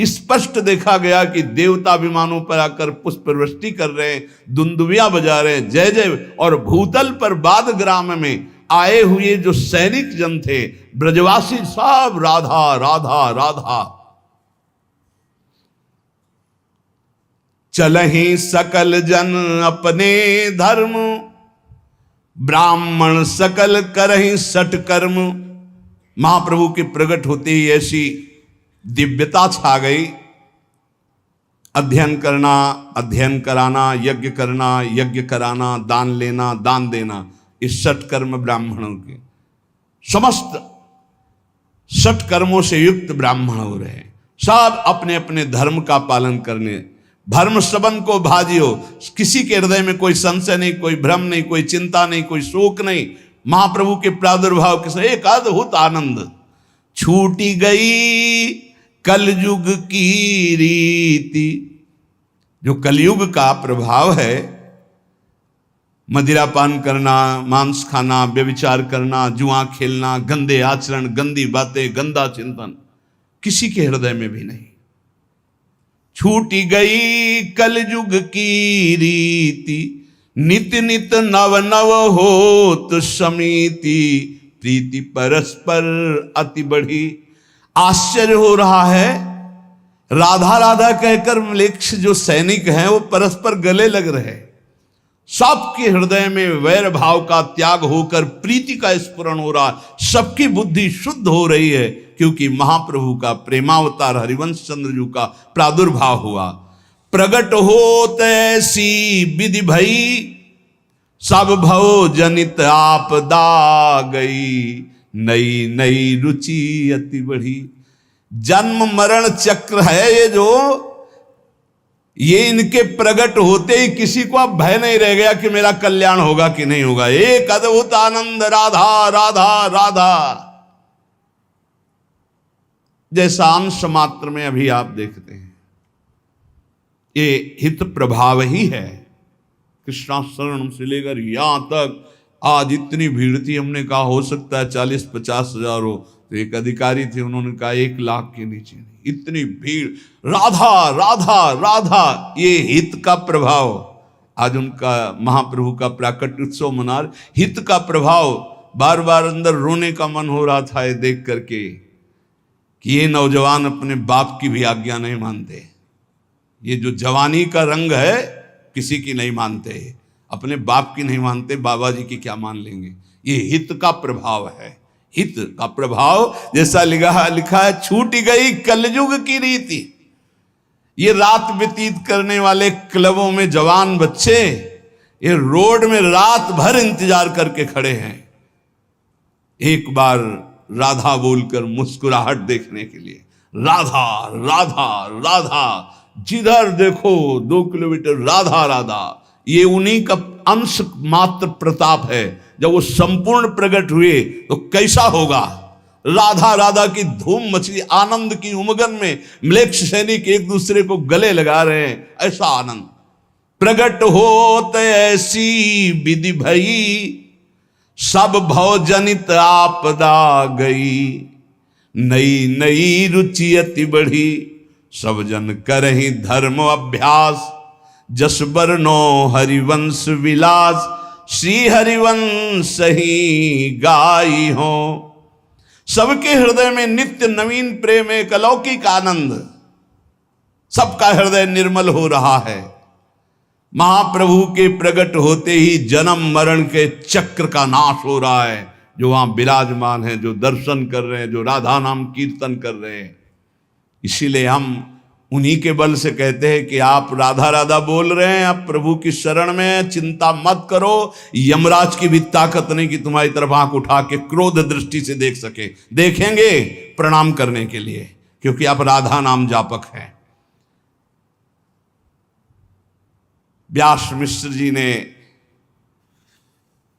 स्पष्ट देखा गया कि देवता विमानों पर आकर पुष्प वृष्टि कर रहे हैं, दुंदुबियां बजा रहे हैं, जय जय। और भूतल पर बाद ग्राम में आए हुए जो सैनिक जन थे, ब्रजवासी, सब राधा राधा राधा। चलहि सकल जन अपने धर्म, ब्राह्मण सकल करहि सठ कर्म। महाप्रभु के प्रकट होते ही ऐसी दिव्यता छा गई। अध्ययन करना, अध्ययन कराना, यज्ञ करना, यज्ञ कराना, दान लेना, दान देना, इस सठ कर्म ब्राह्मणों के, समस्त सठ कर्मों से युक्त ब्राह्मण हो रहे हैं। सब अपने अपने धर्म का पालन करने, धर्म सबन को भाजियो। किसी के हृदय में कोई संशय नहीं, कोई भ्रम नहीं, कोई चिंता नहीं, कोई शोक नहीं। महाप्रभु के प्रादुर्भाव के समय एक अद्भुत आनंद। छूटी गई कलयुग की रीति, जो कलयुग का प्रभाव है, मदिरापान करना, मांस खाना, व्यभिचार करना, जुआ खेलना, गंदे आचरण, गंदी बातें, गंदा चिंतन, किसी के हृदय में भी नहीं। छूटी गई कलयुग की रीति, नित नित नव नव होत समीति, प्रीति परस्पर अति बढ़ी। आश्चर्य हो रहा है, राधा राधा कहकर म्लेच्छ जो सैनिक हैं वो परस्पर गले लग रहे हैं। सबके हृदय में वैर भाव का त्याग होकर प्रीति का स्फुरण हो रहा, सबकी बुद्धि शुद्ध हो रही है, क्योंकि महाप्रभु का प्रेमावतार हरिवंश चंद्र जी का प्रादुर्भाव हुआ। प्रगट होत ऐसी विधि भई, सब भव जनित आपदा गई, नई नई रुचि अति बढ़ी। जन्म मरण चक्र है ये, जो ये इनके प्रकट होते ही किसी को अब भय नहीं रह गया कि मेरा कल्याण होगा कि नहीं होगा। एक अद्भुत आनंद, राधा राधा राधा। जैसा अंश मात्र में अभी आप देखते हैं, ये हित प्रभाव ही है। कृष्णाशरणम से लेकर यहां तक आज इतनी भीड़ थी, हमने कहा हो सकता है 40-50 हजार हो, तो एक अधिकारी थे, उन्होंने कहा 1 लाख के नीचे नहीं। इतनी भीड़, राधा राधा राधा, ये हित का प्रभाव। आज उनका महाप्रभु का प्राकट उत्सव मना, हित का प्रभाव। बार बार अंदर रोने का मन हो रहा था ये देख करके कि ये नौजवान अपने बाप की भी आज्ञा नहीं मानते। ये जो जवानी का रंग है, किसी की नहीं मानते, अपने बाप की नहीं मानते, बाबा जी की क्या मान लेंगे। ये हित का प्रभाव है, हित का प्रभाव। जैसा लिखा है, छूट गई कलयुग की रीति। ये रात व्यतीत करने वाले क्लबों में जवान बच्चे, ये रोड में रात भर इंतजार करके खड़े हैं, एक बार राधा बोलकर मुस्कुराहट देखने के लिए। राधा राधा राधा, जिधर देखो 2 किलोमीटर राधा राधा। ये उन्हीं का अंश मात्र प्रताप है। जब वो संपूर्ण प्रकट हुए तो कैसा होगा। राधा राधा की धूम मची, आनंद की उमगन में म्लेच्छ सैनिक एक दूसरे को गले लगा रहे हैं, ऐसा आनंद। प्रकट होत ऐसी विधि भई, सब भव जनित आपदा गई, नई नई रुचि अति बढ़ी, सब जन करहि धर्म अभ्यास, जस बरनो हरिवंश विलास, श्री हरिवंश ही गाई हो। सबके हृदय में नित्य नवीन प्रेम, एक अलौकिक आनंद, सबका हृदय निर्मल हो रहा है। महाप्रभु के प्रकट होते ही जन्म मरण के चक्र का नाश हो रहा है। जो वहां विराजमान है, जो दर्शन कर रहे हैं, जो राधा नाम कीर्तन कर रहे हैं। इसीलिए हम उन्हीं के बल से कहते हैं कि आप राधा राधा बोल रहे हैं, आप प्रभु की शरण में, चिंता मत करो। यमराज की भी ताकत नहीं कि तुम्हारी तरफ आंख उठा के क्रोध दृष्टि से देख सके। देखेंगे प्रणाम करने के लिए, क्योंकि आप राधा नाम जापक हैं। व्यास मिश्र जी ने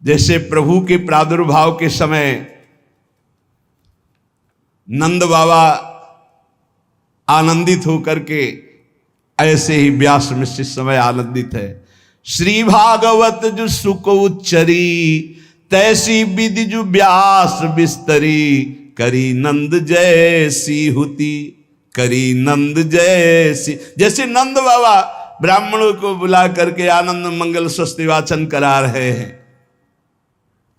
जैसे प्रभु के प्रादुर्भाव के समय नंद बाबा आनंदित होकर के, ऐसे ही व्यास मिश्र इस समय आनंदित है। श्री भागवत जो सुख उच्चरी, तैसी विधि जो व्यास बिस्तरी, करी नंद जैसी हुती, करी नंद जैसी। जैसे नंद बाबा ब्राह्मणों को बुला करके आनंद मंगल स्वस्ति वाचन करा रहे हैं,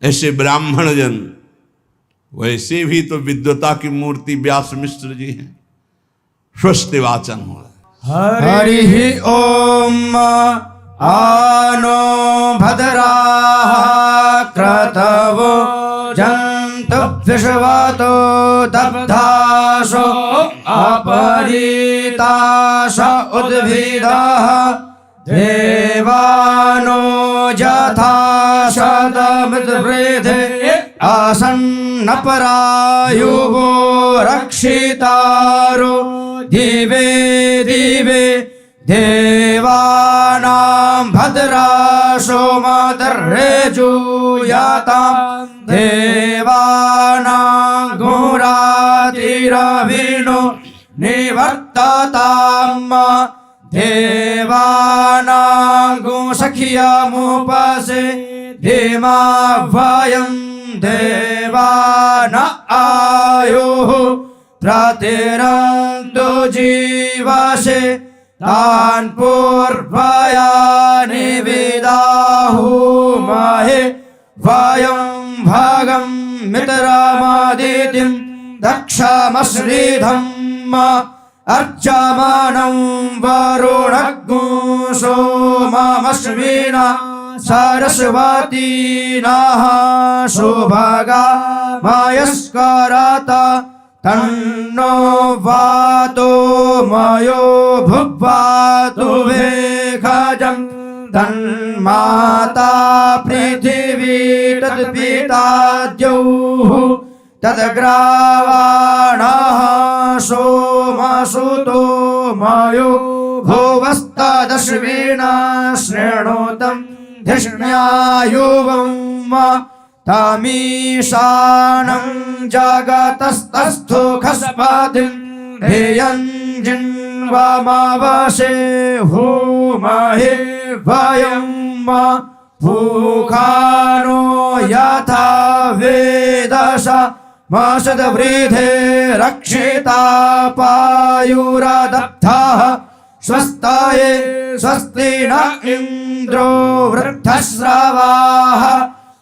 ऐसे ब्राह्मण जन, वैसे भी तो विद्वता की मूर्ति व्यास मिश्र जी हैं। स्वस्ति वाचन हो रहा है। हरि ओम आनो भद्राः क्रतवो जन्तु विश्वतो दब्धासो अपरीतास उद्भिदाः देवानो यथा शतमिद्वृधे आसन्नपरायुवो रक्षितारो दिवे दिवे देवानां भद्रासो मदर्रेजुयातां देवानां घोरातिरविनो निवर्तताम् देवानां गोसखियामुपसे धीमा वयं देवान आयुः प्रतिरन्तु जीवसे तान् पूर्वयानि विदाहुमहे वयं भगं मित्रमादितिं दक्षमश्रीधम् अर्चमानं वरुणग्ं सोममश्विना सरस्वतीनाः सुभगा मयस्करता तन्नो वातो मयो भुवातु वेखजं तन्माता पृथिवी तत्पिता द्यौः तद्ग्रावाणः सोमसुतो मयो भुवस्तदश्विना शृणोतं धिष्ण्यायुवं तामीशानं जगतस्तस्थो खस्पतिं धियं जिन्वमावसे भूमहे वयं भूखानो यथा वेदश मासदवृधे रक्षिता पायुरदब्धाः स्वस्ताये स्वस्ति न इन्द्रो वृद्धश्रवाः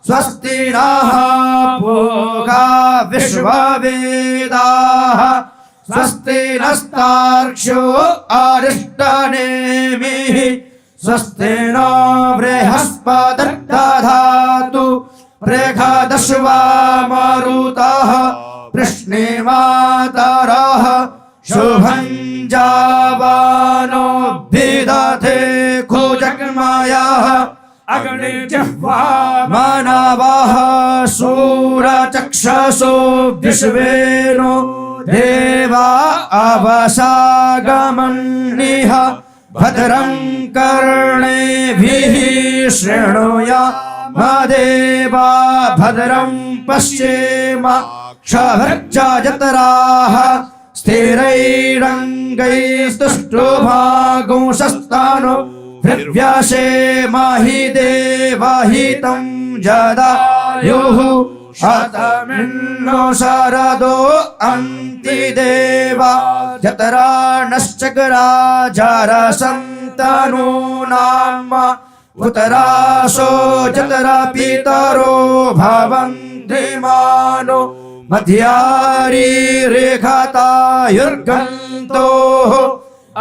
स्वस्ति नः पूषा विश्ववेदाः स्वस्ति नस्तार्क्ष्यो अरिष्टनेमिः स्वस्ति नो बृहस्पतिर्दधातु बृहदश्वा मरुतः वृष्णिमातरः शुभं जावानो विदधे खुजग्मयः अग्निजिह्वा मानवः शूरचक्षुषो विश्वेनो देवा अवसागमन्निह भद्रं कर्णेभिः शृणुयामदेवा भद्रं पश्येम क्षभर्जयतराः स्थिरैरङ्गैस्तुष्टुभागुंसस्तानो हृव्यासे महि देवहितं जदायुः शतमिन्नो शरदो अन्ति देवा जतरा नश्चकरा जरसन्तनूनाम् उतरासो जतरा पितरो भवन्ति मानो मध्यारी रेखातायुर्गन्तोः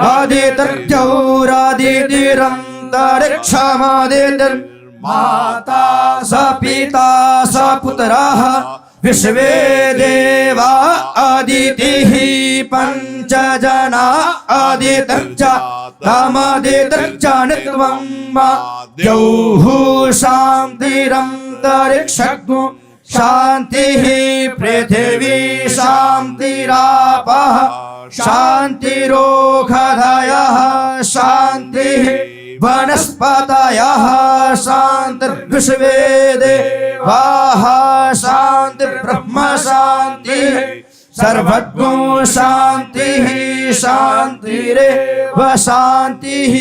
आदित्यौरादितिरन्तरिक्षमादितिर्माता स पिता स पुत्रः विश्वे देवा अदितिः पञ्च जना अदितिर्च तमदितिर्च नित्वं द्यौः शान्तिरन्तरिक्षग्नो शान्तिः पृथिवी शान्तिरापः शान्तिरोषधयः शान्तिः वनस्पतयः शान्तिर्विश्वे देवाः शान्तिर्ब्रह्म शान्तिः सर्वज्ञो शान्तिः शान्तिरेव शान्तिः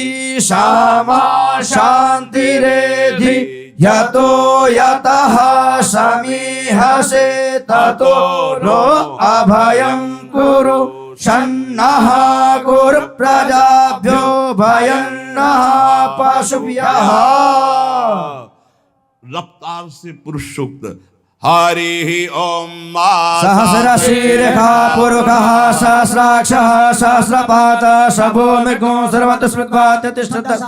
शामा शान्तिरेधि यतो यतः समीहसे ततो नो अभयं कुरु शन्नः कुरु प्रजाभ्यो भयं नः पशुभ्यः। रफ्तार से पुरुष सूक्त। हरि ओम सहस्रशीर्षः पुरुषः सहस्राक्षः सहस्रपातः शभोमिगो सर्वतः स्मृत्वा तिष्ठतः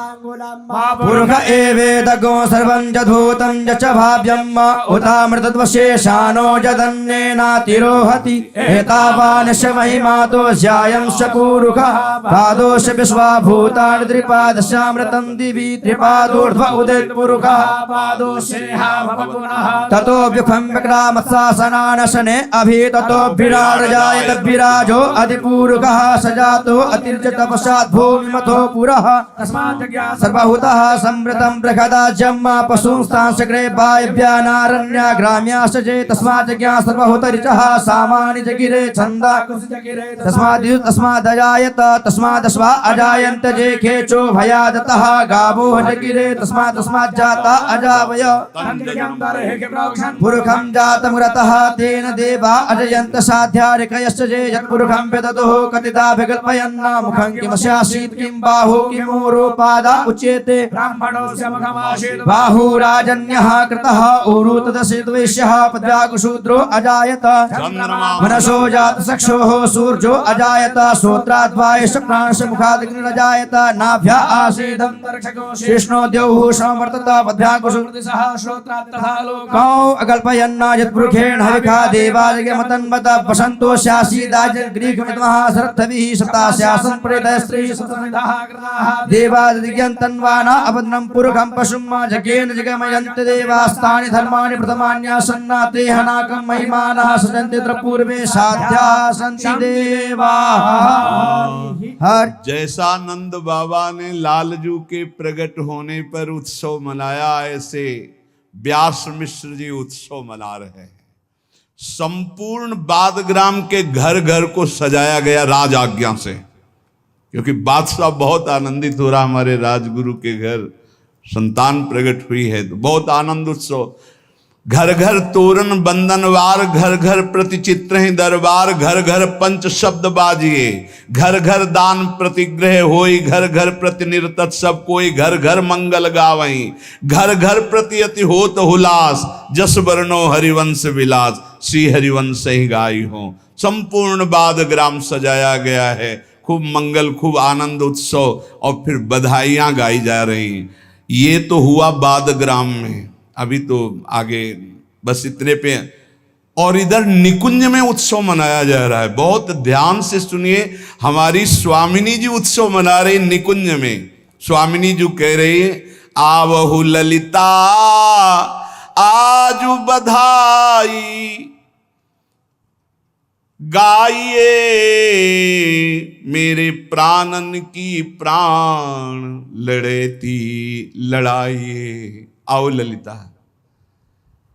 पुरुष एवेदगो सर्वं यद्भूतं यच्च भाव्यम् उतामृतत्वशेषानो यदन्येनातिरोहति एतावानश्च महिमातो ज्यायंश्च पुरुषः पादोश्च विश्वाभूतानि त्रिपादश्चामृतं दिवि त्रिपादोर्ध्व उदित पुरुषः पादोश्चेहा भवतु नः ततो व्युखं विक्रामत्सासनानशने अभि ततो विराट जायत विराजो अधिपूरुषः सजातो अतिर्जत पश्चात् भूमिमथो पुरः तस्मात् सर्वभूतः संवृतं बृहदाज्यं पशुंस्तांशग्रे वायव्यानारण्या ग्राम्याश्च जे तस्मात् सर्वभूतरिचः सामानि जगिरे छन्दा तस्मादजायत तस्मादश्वा अजायन्त जे खेचो भयादतः गावो जगिरे तस्मात् जाता अजावय पुरुषं जातमुरतः तेन देवा अजयन्त साध्यारिकयश्च जे यत्पुरुषं विदधुः कथिता विकल्पयन् मुखं किमस्यासीत् किं बाहु किमूरोपादा उच्यते ब्राह्मणोऽस्य मुखमासीत् बाहुराजन्यः कृतः ऊरु तदसिद्वैश्यः पद्याकुशूद्रो अजायत मनसो जात चक्षुः सूर्यो अजायत श्रोत्राद्वायश्च प्राणश्च मुखादग्निरजायत नाभ्या आसीदन्तरिक्षको कृष्णो द्यौः समवर्तत पद्याकुशूर्दिशः श्रोत्रात् तथा लोकौ अकल्पयन्ना यत्पुरुषेण हविखा देवाजगमतन्वत वसन्तो स्यासीदाजन् ग्रीकमितमः सरर्थभिः सप्तास्यासन् प्रेतः स्त्री सतमिदः कृताः देवादिज्ञन्तन्वाना अपद्नं पुरुषं पशुं जगेन जगमयन्ति देवास्तानि धर्माणि प्रथमान्यासन्ना ते हनाकं महिमानः सजन्ति पूर्वे साध्या सन्ति देवाः। जैसा नंद बाबा ने लालजू के प्रकट होने पर उत्सव मनाया, ऐसे व्यास मिश्र जी उत्सव मना रहे हैं। संपूर्ण बादग्राम के घर घर को सजाया गया राज आज्ञा से, क्योंकि बादशाह बहुत आनंदित हो रहा, हमारे राजगुरु के घर संतान प्रकट हुई है, तो बहुत आनंद उत्सव। घर घर तोरण बंदनवार, घर घर प्रतिचित्र दरबार, घर घर पंच शब्द बाजिए, घर घर दान प्रतिग्रह होई, घर घर प्रति निर्तत सब कोई, घर घर मंगल गावई, घर घर प्रति अति होत हुलास, जस वर्णो हरिवंश विलास, श्री हरिवंश ही गाई हो। संपूर्ण बादग्राम सजाया गया है, खूब मंगल, खूब आनंद उत्सव, और फिर बधाइयां गाई जा रही। ये तो हुआ बादग्राम में, अभी तो आगे बस इतने पे। और इधर निकुंज में उत्सव मनाया जा रहा है, बहुत ध्यान से सुनिए। हमारी स्वामिनी जी उत्सव मना रही निकुंज में। स्वामिनी जी कह रही है, आवहु ललिता आजु बधाई, गाइए मेरे प्राणन की प्राण लड़ेती लड़ाइए। आओ ललिता,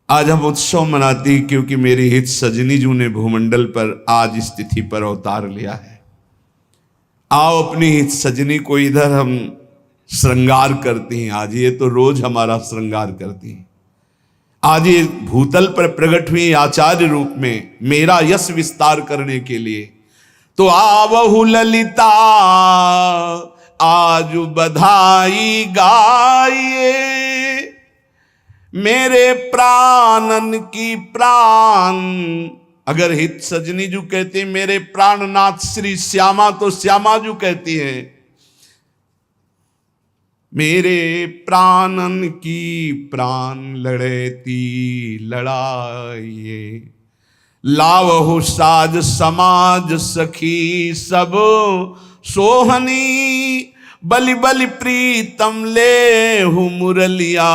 आज हम उत्सव मनाती क्योंकि मेरी हित सजनी जी ने भूमंडल पर आज इस तिथि पर अवतार लिया है। आओ अपनी हित सजनी को इधर हम श्रृंगार करती हैं। आज ये तो रोज हमारा श्रृंगार करती हैं। आज ये भूतल पर प्रकट हुई आचार्य रूप में मेरा यश विस्तार करने के लिए। तो आवहु ललिता आज बधाई गाइए, मेरे प्राणन की प्राण। अगर हित सजनी जू कहती मेरे प्राणनाथ श्री श्यामा, तो श्यामा जू कहती है मेरे प्राणन की प्राण लड़ेती लड़ाइए। लावहु साज समाज सखी सब सोहनी, बलि बलि प्रीतम ले हूँ मुरलिया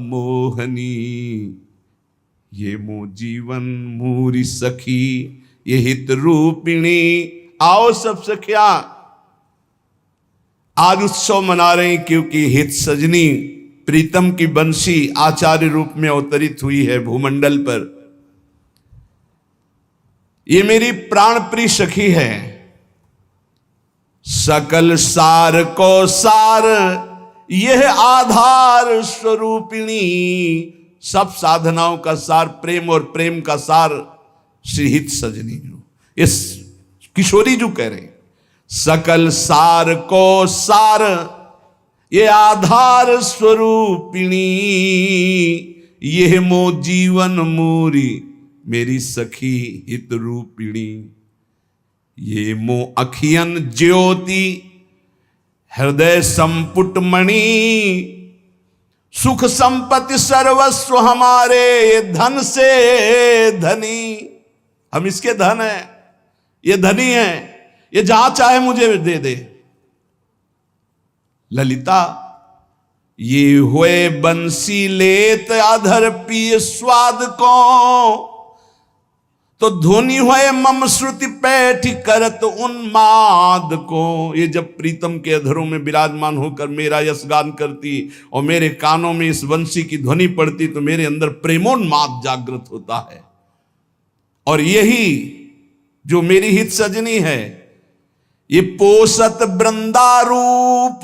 मोहनी। ये मो जीवन मूरी सखी ये हित रूपिणी। आओ सब सखिया, आज उत्सव मना रहे हैं क्योंकि हित सजनी प्रीतम की बंसी आचार्य रूप में अवतरित हुई है भूमंडल पर। ये मेरी प्राण प्रिय सखी है, सकल सार को सार यह आधार स्वरूपिणी। सब साधनाओं का सार प्रेम और प्रेम का सार श्री हित सजनी जो इस किशोरी जो कह रहे हैं, सकल सार को सार ये आधार स्वरूपिणी। यह मो जीवन मोरी मेरी सखी हित रूपिणी। ये मो अखियन ज्योति हृदय संपुट मणि। सुख संपत्ति सर्वस्व हमारे ये धन से धनी। हम इसके धन है, ये धनी है, ये जहां चाहे मुझे दे दे। ललिता ये हुए बंसी लेत अधर पिय स्वाद को। तो धुनी हुए मम श्रुति पैठ करत उन्माद को। ये जब प्रीतम के अधरों में विराजमान होकर मेरा यश गान करती और मेरे कानों में इस बंसी की ध्वनि पड़ती तो मेरे अंदर प्रेमोन्माद जागृत होता है। और यही जो मेरी हित सजनी है, ये पोषत वृंदा रूप,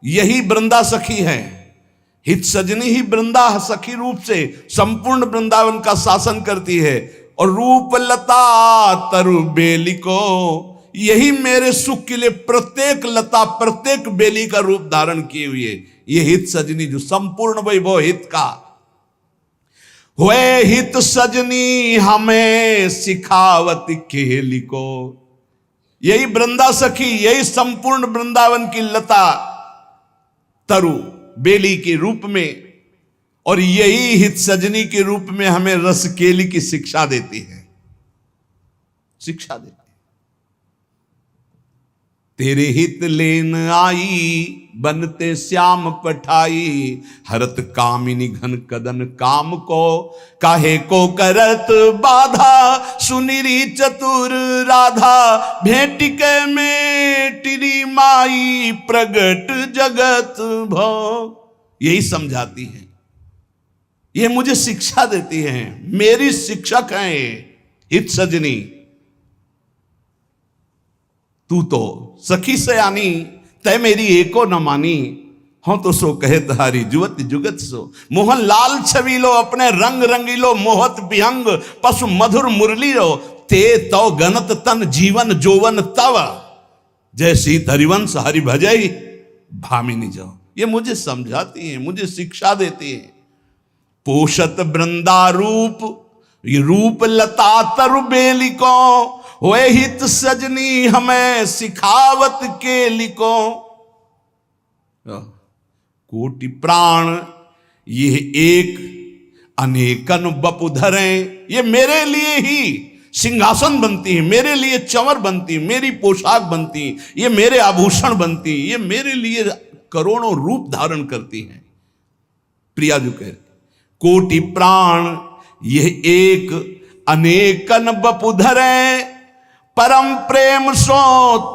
यही वृंदा सखी है। हित सजनी ही वृंदा सखी रूप से संपूर्ण वृंदावन का शासन करती है। और रूप लता तरु बेली को, यही मेरे सुख के लिए प्रत्येक लता प्रत्येक बेली का रूप धारण किए हुए ये हित सजनी जो संपूर्ण वैभव हित का। हुए हित सजनी हमें सिखावत खेली को। यही वृंदा सखी, यही संपूर्ण वृंदावन की लता तरु बेली के रूप में और यही हित सजनी के रूप में हमें रस केली की शिक्षा देती है, शिक्षा देती है। तेरे हित लेन आई बनते श्याम पठाई। हरत कामिनी घन कदन काम को काहे को करत बाधा। सुनिरी चतुर राधा भेंट के में टिरी माई प्रगट जगत भो। यही समझाती है, ये मुझे शिक्षा देती है, मेरी शिक्षक हैं हित सजनी। तू तो सखी सयानी तय मेरी एको न मानी। हाँ तो सो कहे तहारी जुवत जुगत सो। मोहन लाल छबीलो अपने रंग रंगीलो मोहत विहंग पशु मधुर मुरली रो। ते तो गणत तन जीवन जोवन तव जैसी हरिवंश हरि भजई भामिनी जाओ। ये मुझे समझाती है, मुझे शिक्षा देती है। पोषत वृंदा रूप, ये रूप लता तरु बेली को। वे हित सजनी हमें सिखावत के लिको। कोटि प्राण ये एक अनेकन बपु धरें। ये मेरे लिए ही सिंहासन बनती है, मेरे लिए चंवर बनती, मेरी पोशाक बनती, ये मेरे आभूषण बनती, ये मेरे लिए करोड़ों रूप धारण करती हैं। प्रिया जो कह कोटि प्राण यह एक अनेकन बपु धरें। परम प्रेम सो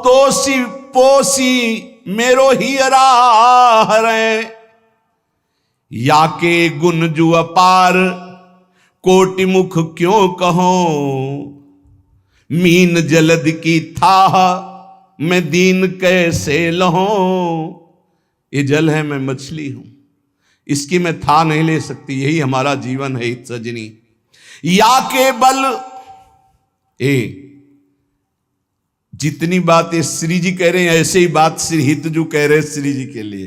तोसी पोसी मेरो ही हरे। या के गुण जु अपार कोटि मुख क्यों कहो। मीन जलद की थाह मैं दीन कैसे लहो। ये जल है, मैं मछली हूं, इसकी मैं था नहीं ले सकती। यही हमारा जीवन है हित सजनी। या के बल जितनी बातें श्री जी कह रहे हैं ऐसे ही बात श्री हित जो कह रहे हैं श्री जी के लिए।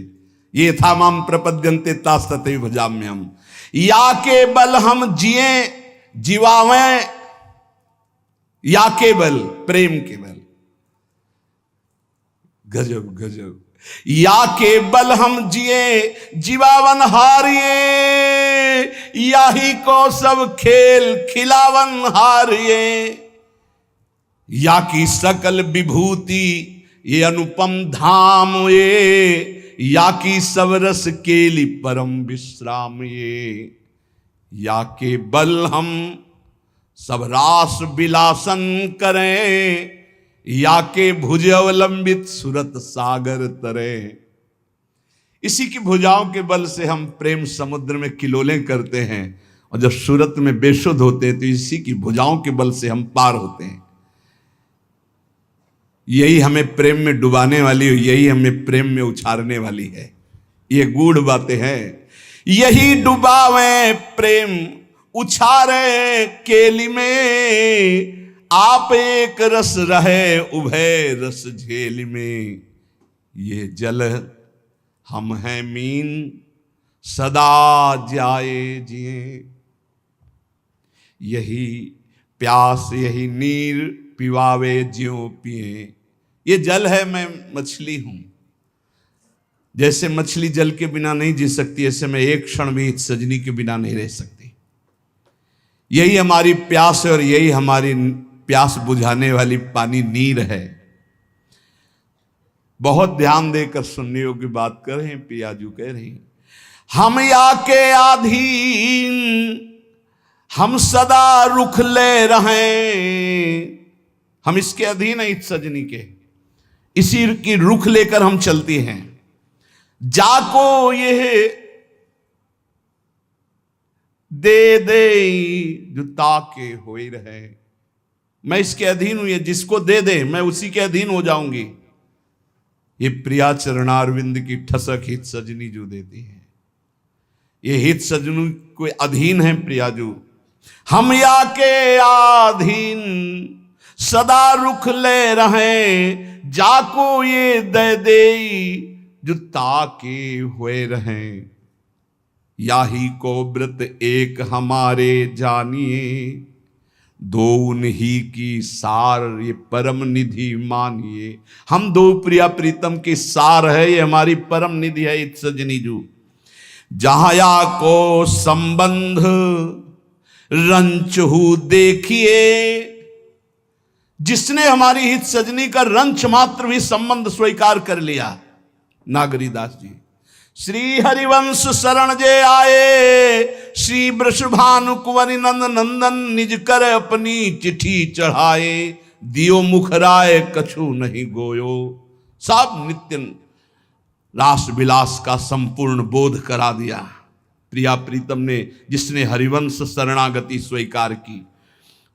ये था माम प्रपद्यन्ते तास्तते भजाम्यहम्। या के बल हम जिए जीवावें, या के बल प्रेम के बल। गजब गजब। या के बल हम जिए जीवावन हारिए। याही को सब खेल खिलावन हारिए। या की सकल विभूति ये अनुपम धाम ये। या की सब रस केली परम विश्राम ये। या के बल हम सब रास विलासन करें। या के भुज अवलंबित सुरत सागर तरे। इसी की भुजाओं के बल से हम प्रेम समुद्र में किलोलें करते हैं, और जब सूरत में बेशुद्ध होते हैं तो इसी की भुजाओं के बल से हम पार होते हैं। यही हमें प्रेम में डुबाने वाली, यही हमें प्रेम में उछारने वाली है। ये गूढ़ बातें हैं। यही डुबावे प्रेम उछारे केली में, आप एक रस रहे उभय रस झेल में। ये जल हम हैं मीन सदा जाए जिए, यही प्यास यही नीर पिवावे ज्यों पिए। ये जल है, मैं मछली हूं। जैसे मछली जल के बिना नहीं जी सकती, ऐसे मैं एक क्षण भी सजनी के बिना नहीं रह सकती। यही हमारी प्यास है और यही हमारी प्यास बुझाने वाली पानी नीर है। बहुत ध्यान देकर सुनने योग्य बात कर रहे हैं। पियाजू कह रही हम या के अधीन हम सदा रुख ले रहे। हम इसके अधीन है, इस सजनी के, इसी की रुख लेकर हम चलती हैं। जाको ये दे दे जो ताके हो ही रहे। मैं इसके अधीन हूं, ये जिसको दे दे मैं उसी के अधीन हो जाऊंगी। ये प्रिया चरणारविंद की ठसक हित सजनी जो देती है, ये हित सजनू को अधीन है प्रियाजू। हम या के अधीन सदा रुख ले रहे, जाको ये दे दे जो ताके हुए रहें। याही को व्रत एक हमारे जानिए, दो उन्हीं की सार ये परम निधि मानिए। हम दो प्रिया प्रीतम की सार है, ये हमारी परम निधि है इत सजनी जू। जहां या को संबंध रंचहु देखिए, जिसने हमारी हित सजनी का रंच मात्र भी संबंध स्वीकार कर लिया। नागरीदास जी श्री हरिवंश शरण जे आए, श्री वृषभानु कुंवर नंद नंदन निज कर अपनी चिट्ठी चढ़ाए। दियो मुख राय कछु नहीं गोयो, सब नित्य रास विलास का संपूर्ण बोध करा दिया प्रिया प्रीतम ने, जिसने हरिवंश शरणागति स्वीकार की।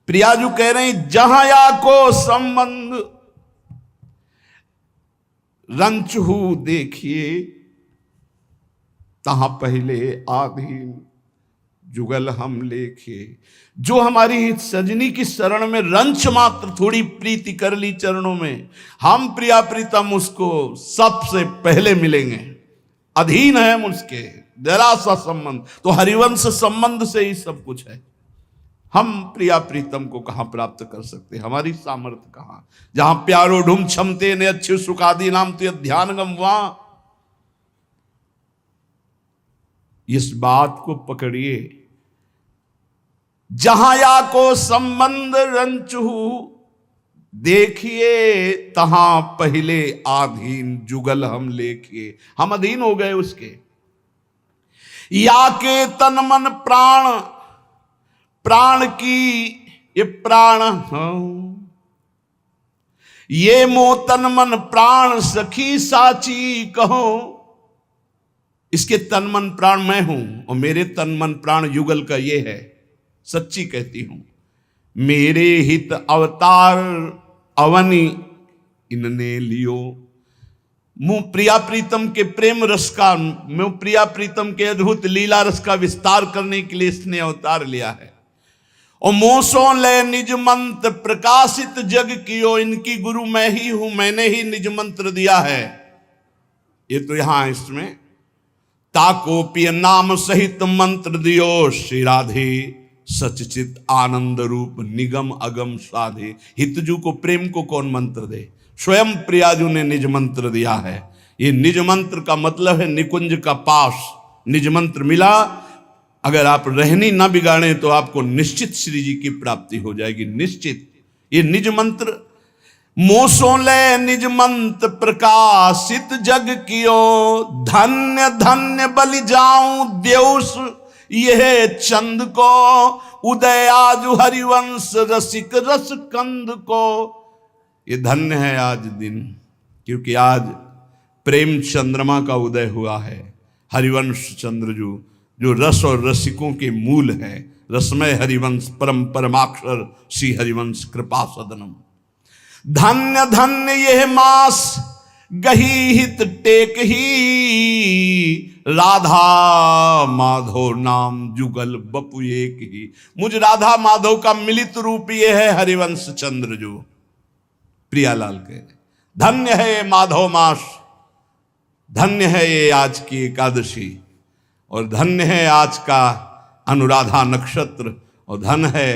प्रियाजू कह रहे हैं जहां या को संबंध रंचहु देखिए, तहां पहले आधीन जुगल हम लेखे। जो हमारी हित सजनी की शरण में रंच मात्र थोड़ी प्रीति कर ली चरणों में, हम प्रिया प्रीतम उसको सबसे पहले मिलेंगे, अधीन है हम उसके। जरा सा संबंध तो हरिवंश संबंध से ही सब कुछ है। हम प्रिया प्रीतम को कहां प्राप्त कर सकते, हमारी सामर्थ्य कहां। जहां प्यारो ढूम क्षमते ने अच्छे सुखादी नाम तो ध्यान गम वहां। इस बात को पकड़िए, जहां या को संबंध रंचहु देखिए, तहां पहले आधीन जुगल हम लेखिए। हम अधीन हो गए उसके। या के तन मन प्राण, प्राण की ये प्राण हूं, ये मो तन मन प्राण सखी साची कहो। इसके तन मन प्राण मैं हूं और मेरे तन मन प्राण युगल का ये है। सच्ची कहती हूं, मेरे हित अवतार अवनी इनने लियो। मुंह प्रिया प्रीतम के प्रेम रस का, मुंह प्रिया प्रीतम के अद्भुत लीला रस का विस्तार करने के लिए इसने अवतार लिया है। और मोसों ले निज मंत्र प्रकाशित जग कियो, इनकी गुरु मैं ही हूं, मैंने ही निज मंत्र दिया है। ये तो यहां इसमें ताकोपिय नाम सहित मंत्र दियो, श्री राधे सचचित आनंद रूप निगम अगम साधे। हितजू को प्रेम को कौन मंत्र दे, स्वयं प्रियाजू ने निज मंत्र दिया है। ये निज मंत्र का मतलब है निकुंज का पास। निज मंत्र मिला, अगर आप रहनी ना बिगाड़े तो आपको निश्चित श्री जी की प्राप्ति हो जाएगी, निश्चित। ये निज मंत्र मोसों ले निज मंत्र प्रकाशित जग कियो, धन्य धन्य बलि जाऊं देउस यह चंद को, उदय आजु हरिवंश रसिक रस कंद को। ये धन्य है आज दिन, क्योंकि आज प्रेम चंद्रमा का उदय हुआ है। हरिवंश चंद्र जो रस और रसिकों के मूल है, रसमय हरिवंश परम परमाक्षर श्री हरिवंश कृपा सदनम। धन्य धन्य यह मास गही हित टेक ही, राधा माधव नाम जुगल बपु एक ही। मुझ राधा माधव का मिलित रूप ये है हरिवंश चंद्र। जो प्रियालाल कह रहे, धन्य है ये माधव मास, धन्य है ये आज की एकादशी, और धन्य है आज का अनुराधा नक्षत्र, और धन है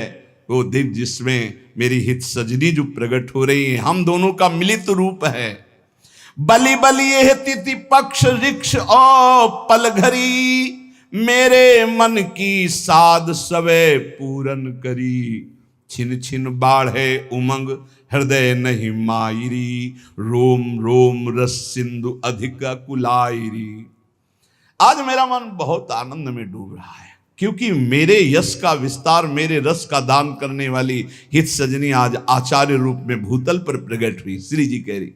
वो दिन जिसमें मेरी हित सजनी जो प्रकट हो रही है। हम दोनों का मिलित रूप है। बलि बलि यह तिथि पक्ष ऋक्ष और पलघरी, मेरे मन की साध सवे पूरन करी। छिन छिन बाढ़े उमंग हृदय नहीं मायरी, रोम रोम रस सिंधु अधिक कुलायरी। आज मेरा मन बहुत आनंद में डूब रहा है, क्योंकि मेरे यश का विस्तार, मेरे रस का दान करने वाली हित सजनी आज आचार्य रूप में भूतल पर प्रकट हुई। श्री जी कह रही,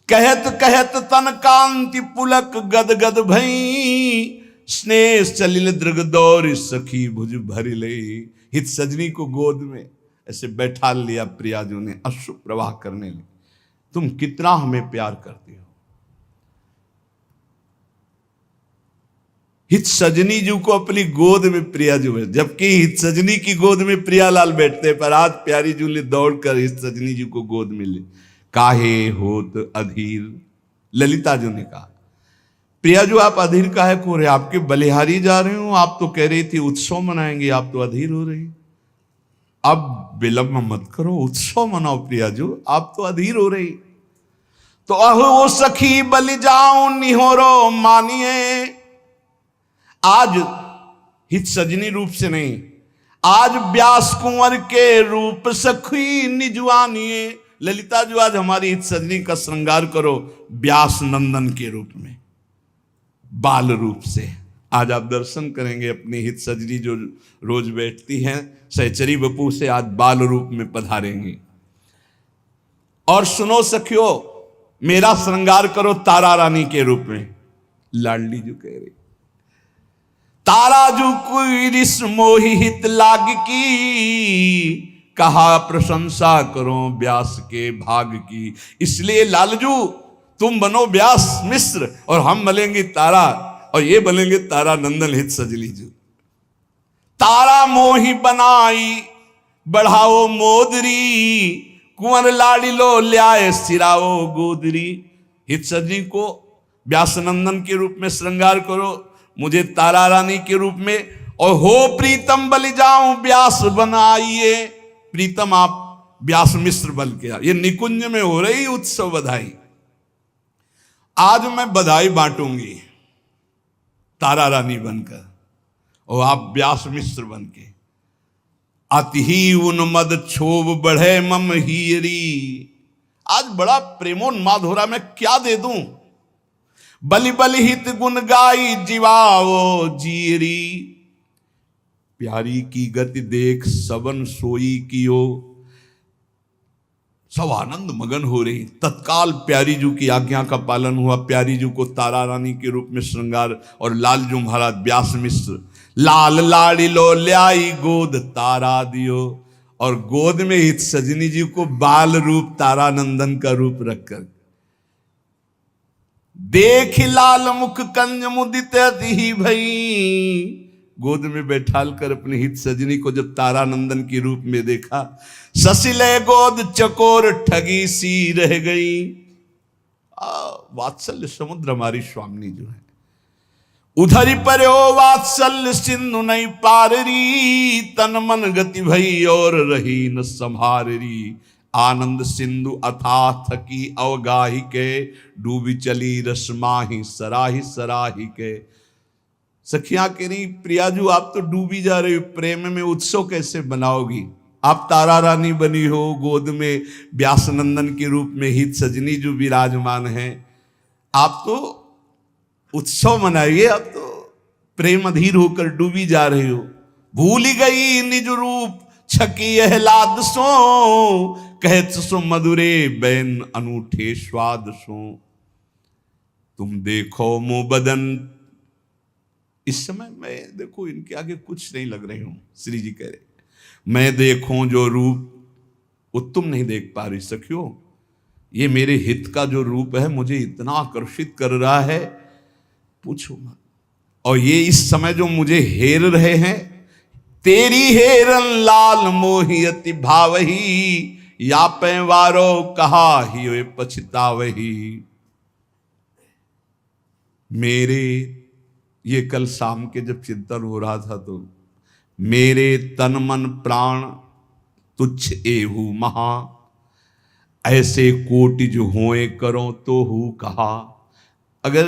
कहत कहत तन कांति पुलक गद गद भई, स्नेह चलिल दृग दौर सखी भुज भरी ले। हित सजनी को गोद में ऐसे बैठा लिया प्रियाजू ने, अश्रु प्रवाह करने लगे। तुम कितना हमें प्यार करती हो। हित सजनी जी को अपनी गोद में प्रियाजू है, जबकि हित सजनी की गोद में प्रियालाल बैठते, पर आज प्यारी जू ने दौड़कर हित सजनी जी को गोद में ले। काहे होत अधीर, ललिता जी ने कहा, प्रियाजू आप अधीर काहे को रहे, आपके बलिहारी जा रहे हो, आप तो कह रही थी उत्सव मनाएंगे, आप तो अधीर हो रही। अब विलंब मत करो, उत्सव मनाओ प्रियाजू, आप तो अधीर हो रही। तो अहो सखी बलि जाऊं निहोरो मानिए। आज हित सजनी रूप से नहीं, आज व्यास कुंवर के रूप सखी निजवानिए। ललिता जो आज हमारी हित सजनी का श्रृंगार करो व्यास नंदन के रूप में, बाल रूप से। आज आप दर्शन करेंगे अपनी हित सजनी जो रोज बैठती हैं सहचरी बपू से, आज बाल रूप में पधारेंगी। और सुनो सखियो, मेरा श्रृंगार करो तारा रानी के रूप में। लाडली जो कह रही, तारा जो कोई रिस मोहि हित लाग की, कहा प्रशंसा करो व्यास के भाग की। इसलिए लालजू तुम बनो व्यास मिश्र और हम बनेंगे तारा, और ये बनेंगे तारा नंदन हित सजनी जी। तारा मोही बनाई बढ़ाओ मोदरी, कुंवर लाड़ी लो ल्याए सिराओ गोदरी। हित सजनी को व्यास नंदन के रूप में श्रृंगार करो, मुझे तारा रानी के रूप में, और हो प्रीतम बलि जाऊं व्यास बनाइए। प्रीतम आप व्यास मिश्र बन के, ये निकुंज में हो रही उत्सव बधाई। आज मैं बधाई बांटूंगी तारा रानी बनकर, और आप व्यास मिश्र बन के। अति ही उन्मद क्षोभ बढ़े मम हीरी। आज बड़ा प्रेमोन्माद हो रहा, मैं क्या दे दूं। बलि बलि हित गुण गाई जीवाओ जीरी। प्यारी की गति देख सबन सोई कियो। सब आनंद मगन हो रही। तत्काल प्यारी जू की आज्ञा का पालन हुआ। प्यारी जू को तारा रानी के रूप में श्रृंगार, और लालजू महाराज व्यास मिश्र। लाल लाड़ी लो ल्याई गोद तारा दियो, और गोद में हित सजनी जी को बाल रूप तारा नंदन का रूप रखकर, देख लाल मुख कंज मुदित ही भई। गोद में बैठाल कर अपनी हित सजनी को जब तारा नंदन के रूप में देखा, ससिले गोद चकोर ठगी सी रह गई। वात्सल्य समुद्र हमारी स्वामिनी जो है, उधरी पर ओ वात्सल्य सिंधु नहीं पाररी। तन मन गति भई और रही न संभाररी। आनंद सिंधु अथाह थकी अवगाही के, डूबी चली रसमाही सराही सराही के। सखियां कह रही, प्रियाजू आप तो डूबी जा रही हो प्रेम में, उत्सव कैसे बनाओगी। आप तारा रानी बनी हो, गोद में व्यास नंदन के रूप में हित सजनी जो विराजमान है, आप तो उत्सव मनाइए। आप तो प्रेम अधीर होकर डूबी जा रही हो। भूल गई निज रूप छकी यह लाद सो, कहत सो मधुरे बैन अनूठे स्वाद सो, तुम देखो मो बदन। इस समय मैं देखो इनके आगे कुछ नहीं लग रही हूं। श्री जी कह रहे मैं देखूं जो रूप वो तुम नहीं देख पा रही सखियो, ये मेरे हित का जो रूप है मुझे इतना आकर्षित कर रहा है पूछो मत। और ये इस समय जो मुझे हेर रहे हैं, तेरी हेरन लाल मोहियति भावही, या पैवारो कहा ही वे पछतावही। मेरे ये कल शाम के जब चिंतन हो रहा था तो मेरे तन मन प्राण तुच्छ एहू महा, ऐसे कोटि जो होए करो तो हूँ कहा। अगर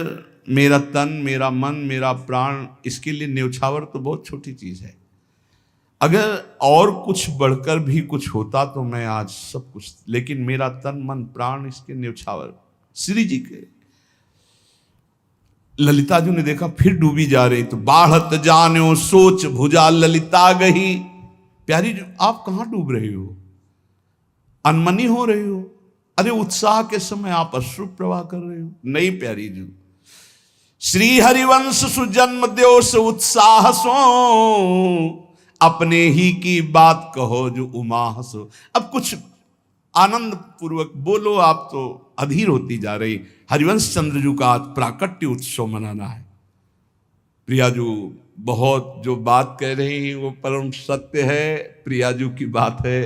मेरा तन मेरा मन मेरा प्राण इसके लिए न्यौछावर तो बहुत छोटी चीज है, अगर और कुछ बढ़कर भी कुछ होता तो मैं आज सब कुछ, लेकिन मेरा तन मन प्राण इसके न्यौछावर। श्री जी के ललिता जी ने देखा फिर डूबी जा रही, तो बाढ़त जान्यो सोच भुजा ललिता गही। प्यारी जी आप कहां डूब रही हो, अनमनी हो रही हो, अरे उत्साह के समय आप अश्रु प्रवाह कर रहे हो। नहीं प्यारी जी, श्री हरिवंश सुजन्म द्योस उत्साह सो, अपने ही की बात कहो जो उमा हसो। अब कुछ आनंद पूर्वक बोलो, आप तो अधीर होती जा रही। हरिवंश चंद्र जी का आज प्राकट्य उत्सव मनाना है। प्रिया जी बहुत जो बात कह रही हैं वो परम सत्य है। प्रिया जी की बात है,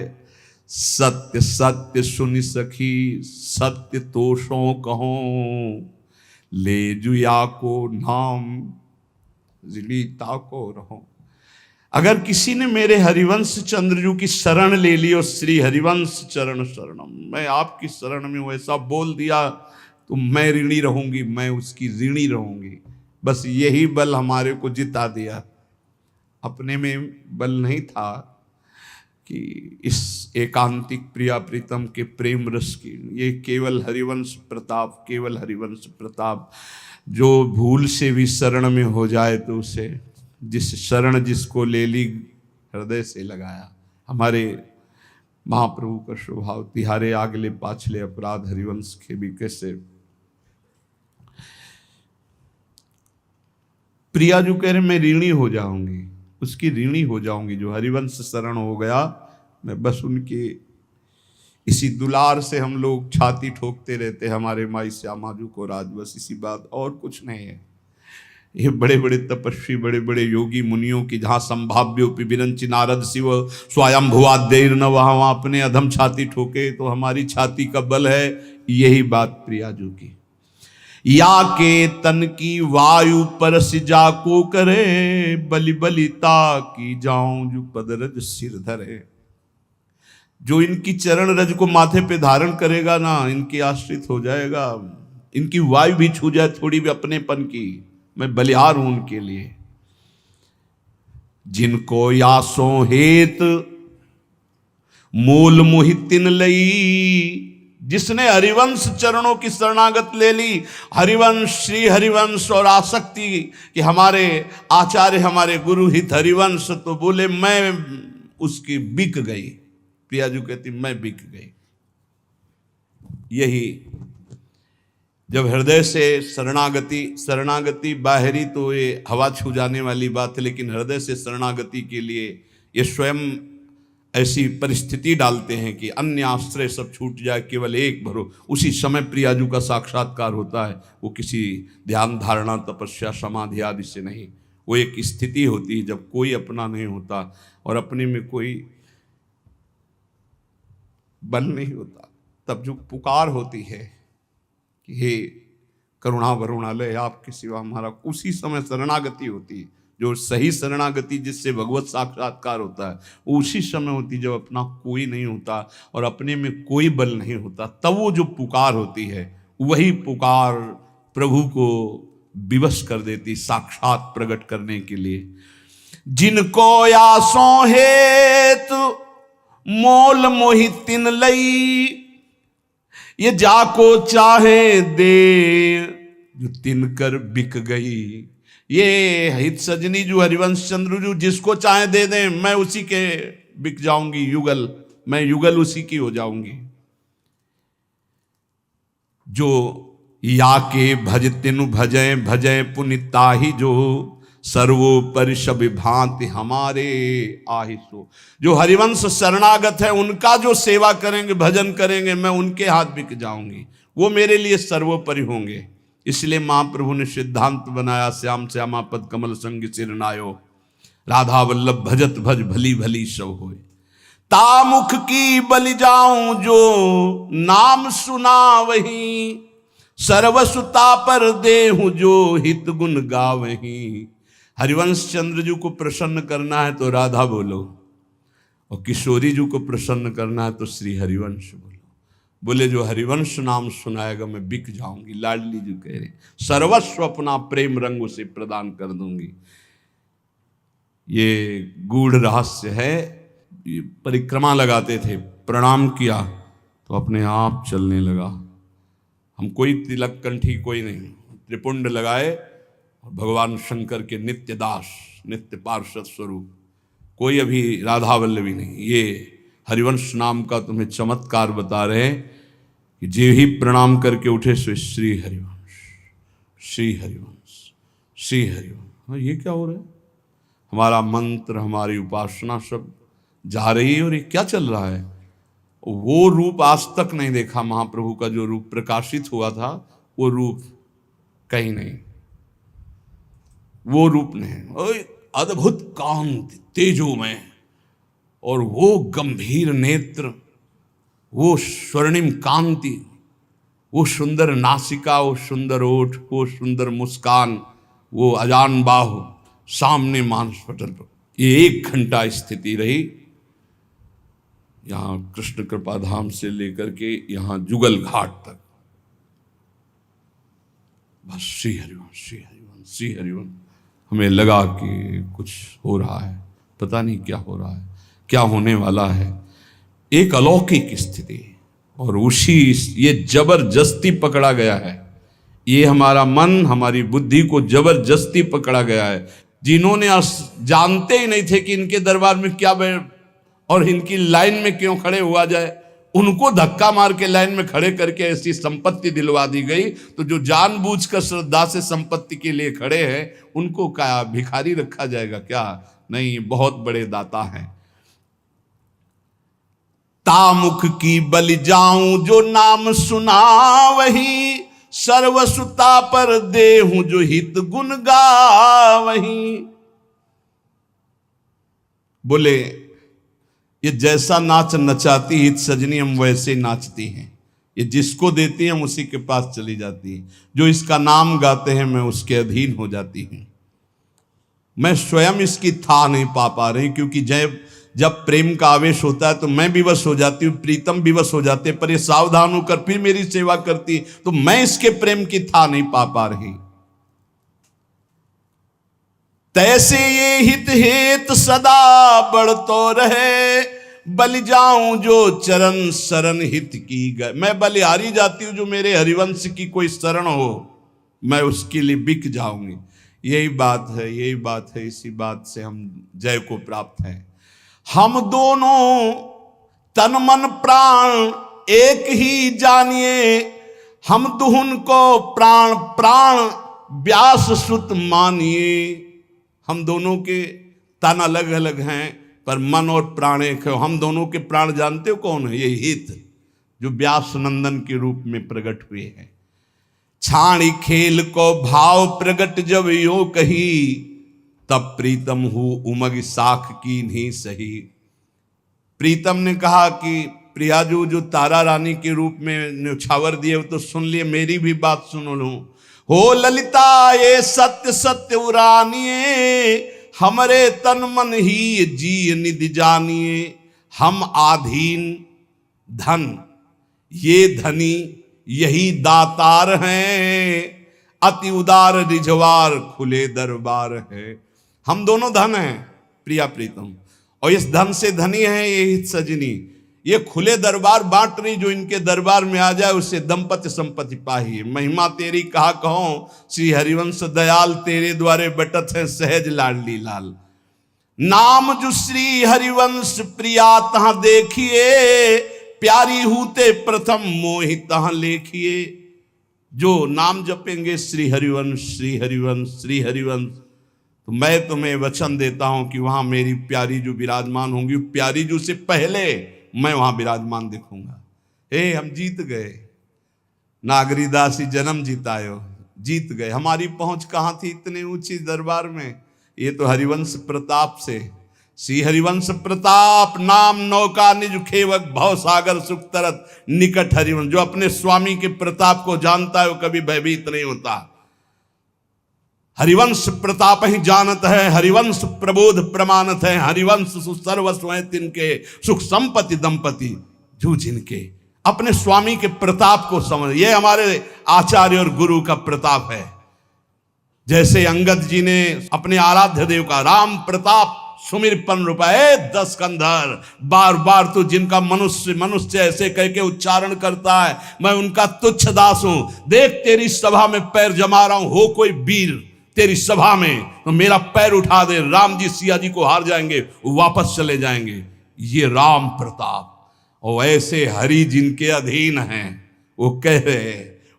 सत्य सत्य सुनि सखी सत्य तोषों कहो, ले जुया को नाम जिलीता को रहो। अगर किसी ने मेरे हरिवंश चंद्रजू की शरण ले ली और श्री हरिवंश चरण शरणम, मैं आपकी शरण में हूं ऐसा बोल दिया तो मैं ऋणी रहूंगी, मैं उसकी ऋणी रहूंगी। बस यही बल हमारे को जिता दिया। अपने में बल नहीं था कि इस एकांतिक प्रिया प्रीतम के प्रेम रस की, ये केवल हरिवंश प्रताप, केवल हरिवंश प्रताप। जो भूल से भी शरण में हो जाए तो उसे, जिस शरण जिसको ले ली हृदय से लगाया। हमारे महाप्रभु का स्वभाव तिहारे आगले पाछले अपराध हरिवंश के भी कैसे। प्रिया जो कह रहे मैं ऋणी हो जाऊंगी, उसकी ऋणी हो जाऊंगी। जो हरिवंश शरण हो गया, मैं बस उनके इसी दुलार से हम लोग छाती ठोकते रहते, हमारे माई श्यामाजू को राज, बस इसी बात, और कुछ नहीं है। ये बड़े बड़े तपस्वी बड़े बड़े योगी मुनियों की जहाँ संभाव्योपि विरंचि नारद शिव स्वयं भुवादेर न, वहाँ अपने अधम छाती ठोके तो हमारी छाती का बल है। यही बात प्रियाजू की, या के तन की वायु परस जाको करे, बलि बलिता की जाऊं जो पदरज सिर धरे। जो इनकी चरण रज को माथे पे धारण करेगा ना, इनके आश्रित हो जाएगा। इनकी वायु भी छू जाए थोड़ी भी अपनेपन की, मैं बलिहार हूं उनके लिए। जिनको यासो हेत मोल मोहितिन लई, जिसने हरिवंश चरणों की शरणागत ले ली, हरिवंश श्री हरिवंश और आसक्ति कि हमारे आचार्य हमारे गुरु हित हरिवंश, तो बोले मैं उसकी बिक गई। प्रिया जी कहती मैं बिक गई। यही जब हृदय से शरणागति बाहरी तो ये हवा छू जाने वाली बात है, लेकिन हृदय से शरणागति के लिए ये स्वयं ऐसी परिस्थिति डालते हैं कि अन्य आश्रय सब छूट जाए, केवल एक भरो। उसी समय प्रियाजू का साक्षात्कार होता है। वो किसी ध्यान धारणा तपस्या समाधि आदि से नहीं, वो एक स्थिति होती है जब कोई अपना नहीं होता और अपने में कोई बल नहीं होता। तब जो पुकार होती है कि हे करुणा वरुणालय आपके सिवा हमारा, उसी समय शरणागति होती है। जो सही शरणागति जिससे भगवत साक्षात्कार होता है वो उसी समय होती जब अपना कोई नहीं होता और अपने में कोई बल नहीं होता। तब वो जो पुकार होती है, वही पुकार प्रभु को विवश कर देती साक्षात प्रकट करने के लिए। जिनको यासों हेत मोल मोहितिन लई, ये जाको चाहे दे जो तिनकर बिक गई। ये हित सजनी जो हरिवंश चंद्र जो जिसको चाहे दे दें, मैं उसी के बिक जाऊंगी युगल। मैं युगल उसी की हो जाऊंगी। जो या के भज तिनु भजय भजय पुनिताहि जो, सर्वोपरि सब भांति हमारे आहिसो। जो हरिवंश शरणागत है उनका जो सेवा करेंगे, भजन करेंगे, मैं उनके हाथ बिक जाऊंगी, वो मेरे लिए सर्वोपरि होंगे। इसलिए महाप्रभु ने सिद्धांत बनाया, श्याम श्यामा पद कमल संग सिरनायो, राधा वल्लभ भजत भज भली भली सब होए। तामुख की बलि जाऊं जो नाम सुना वही, सर्वसुता पर देहूं जो हित गुण गावही। हरिवंश चंद्र जी को प्रसन्न करना है तो राधा बोलो, और किशोरी जी को प्रसन्न करना है तो श्री हरिवंश बोलो। बोले जो हरिवंश नाम सुनाएगा मैं बिक जाऊंगी। लाडली जी कह रहे सर्वस्व अपना प्रेम रंग उसे प्रदान कर दूंगी। ये गूढ़ रहस्य है। ये परिक्रमा लगाते थे, प्रणाम किया तो अपने आप चलने लगा। हम कोई तिलक कंठी कोई नहीं, त्रिपुंड लगाए और भगवान शंकर के नित्य दास, नित्य पार्षद स्वरूप, कोई अभी राधा वल्लभी नहीं। ये हरिवंश नाम का तुम्हें चमत्कार बता रहे हैं कि जे ही प्रणाम करके उठे सो श्री हरिवंश, श्री हरिवंश, श्री हरिवंश। हाँ, ये क्या हो रहा है? हमारा मंत्र, हमारी उपासना सब जा रही है और ये क्या चल रहा है? वो रूप आज तक नहीं देखा महाप्रभु का। जो रूप प्रकाशित हुआ था वो रूप कहीं नहीं, वो रूप नहीं। अद्भुत कांति तेजोमय, और वो गंभीर नेत्र, वो स्वर्णिम कांति, वो सुंदर नासिका, वो सुंदर ओठ, वो सुंदर मुस्कान, वो अजान बाहु, सामने मानस पटल पर। ये 1 घंटा स्थिति रही यहाँ कृष्ण कृपा धाम से लेकर के यहाँ जुगल घाट तक। बस श्री हरिवंश, श्री हरिवंश, श्री हरिवंश। हमें लगा कि कुछ हो रहा है, पता नहीं क्या हो रहा है, क्या होने वाला है। एक अलौकिक स्थिति, और उसी ये जबरदस्ती पकड़ा गया है। ये हमारा मन, हमारी बुद्धि को जबरदस्ती पकड़ा गया है। जिन्होंने जानते ही नहीं थे कि इनके दरबार में क्या और इनकी लाइन में क्यों खड़े हुआ जाए, उनको धक्का मार के लाइन में खड़े करके ऐसी संपत्ति दिलवा दी गई। तो जो जानबूझकर श्रद्धा से संपत्ति के लिए खड़े हैं उनको क्या भिखारी रखा जाएगा क्या? नहीं, बहुत बड़े दाता हैं। तामुख की बलि जाऊं जो नाम सुना वही, सर्वसुता पर देहूं जो हित गुण गावही। बोले ये जैसा नाच नचाती हित सजनी हम वैसे नाचती हैं। ये जिसको देती हैं हम उसी के पास चली जाती हैं। जो इसका नाम गाते हैं मैं उसके अधीन हो जाती हूँ। मैं स्वयं इसकी था नहीं पा रही, क्योंकि जब प्रेम का आवेश होता है तो मैं विवश हो जाती हूँ, प्रीतम विवश हो जाते, पर ये सावधान होकर फिर मेरी सेवा करती, तो मैं इसके प्रेम की था नहीं पा रही। तैसे ये हित हेत सदा बढ़तो रहे, बलि जाऊं जो चरण शरण हित की गए। मैं बलिहारी जाती हूं, जो मेरे हरिवंश की कोई शरण हो मैं उसके लिए बिक जाऊंगी। यही बात है, यही बात है। इसी बात से हम जय को प्राप्त हैं। हम दोनों तन मन प्राण एक ही जानिए, हम दुहुन को प्राण प्राण व्यास सुत मानिए। हम दोनों के तन अलग अलग हैं पर मन और प्राण एक है। हम दोनों के प्राण जानते हो कौन है? ये हित, जो व्यास नंदन के रूप में प्रकट हुए हैं। छाणी खेल को भाव प्रगट जब यो कही, तब प्रीतम हूं उमग साख की नहीं सही। प्रीतम ने कहा कि प्रियाजू जो तारा रानी के रूप में न्यौछावर दिए तो सुन लिए, मेरी भी बात सुन लो। हो ललिता ये सत्य सत्य उरानिए, हमरे तन मन ही जी निधि जानिए। हम आधीन धन ये धनी यही दातार हैं, अति उदार रिझवार खुले दरबार है। हम दोनों धन हैं प्रिया प्रीतम, और इस धन से धनी है ये हित सजनी। ये खुले दरबार बांट रही, जो इनके दरबार में आ जाए उससे दंपति संपत्ति पाही। महिमा तेरी कहा कहूं, श्री हरिवंश दयाल तेरे द्वारे बटत है सहज लाडली लाल। नाम जो श्री हरिवंश प्रिया तहां देखिए, प्यारी हूते प्रथम मोहि तहां लेखिए। जो नाम जपेंगे श्री हरिवंश श्री हरिवंश श्री हरिवंश, तो मैं तुम्हें वचन देता हूं कि वहां मेरी प्यारी जो विराजमान होंगी, प्यारी जो से पहले मैं वहां विराजमान दिखूंगा। हम जीत गए, नागरीदास ही जन्म जीतायो, जीत गए। हमारी पहुंच कहां थी इतने ऊंची दरबार में? ये तो हरिवंश प्रताप से, श्री हरिवंश प्रताप नाम नौका निज खेवक भव सागर सुख तरत निकट हरिवंश। जो अपने स्वामी के प्रताप को जानता है वो कभी भयभीत नहीं होता। हरिवंश प्रताप ही जानत है, हरिवंश प्रबोध प्रमाणत है, हरिवंश सर्वस्व है तिनके सुख संपत्ति दंपति जो जिनके। अपने स्वामी के प्रताप को समझ, ये हमारे आचार्य और गुरु का प्रताप है। जैसे अंगद जी ने अपने आराध्य देव का राम प्रताप सुमिरपन रूपाए 10 कंधर, बार बार तो जिनका मनुष्य ऐसे कह के उच्चारण करता है, मैं उनका तुच्छ दास हूं। देख तेरी सभा में पैर जमा रहा हूं, हो कोई वीर तेरी सभा में तो मेरा पैर उठा दे। राम जी सिया जी को हार जाएंगे, वो वापस चले जाएंगे। ये राम प्रताप। और ऐसे हरि जिनके अधीन हैं, वो कह रहे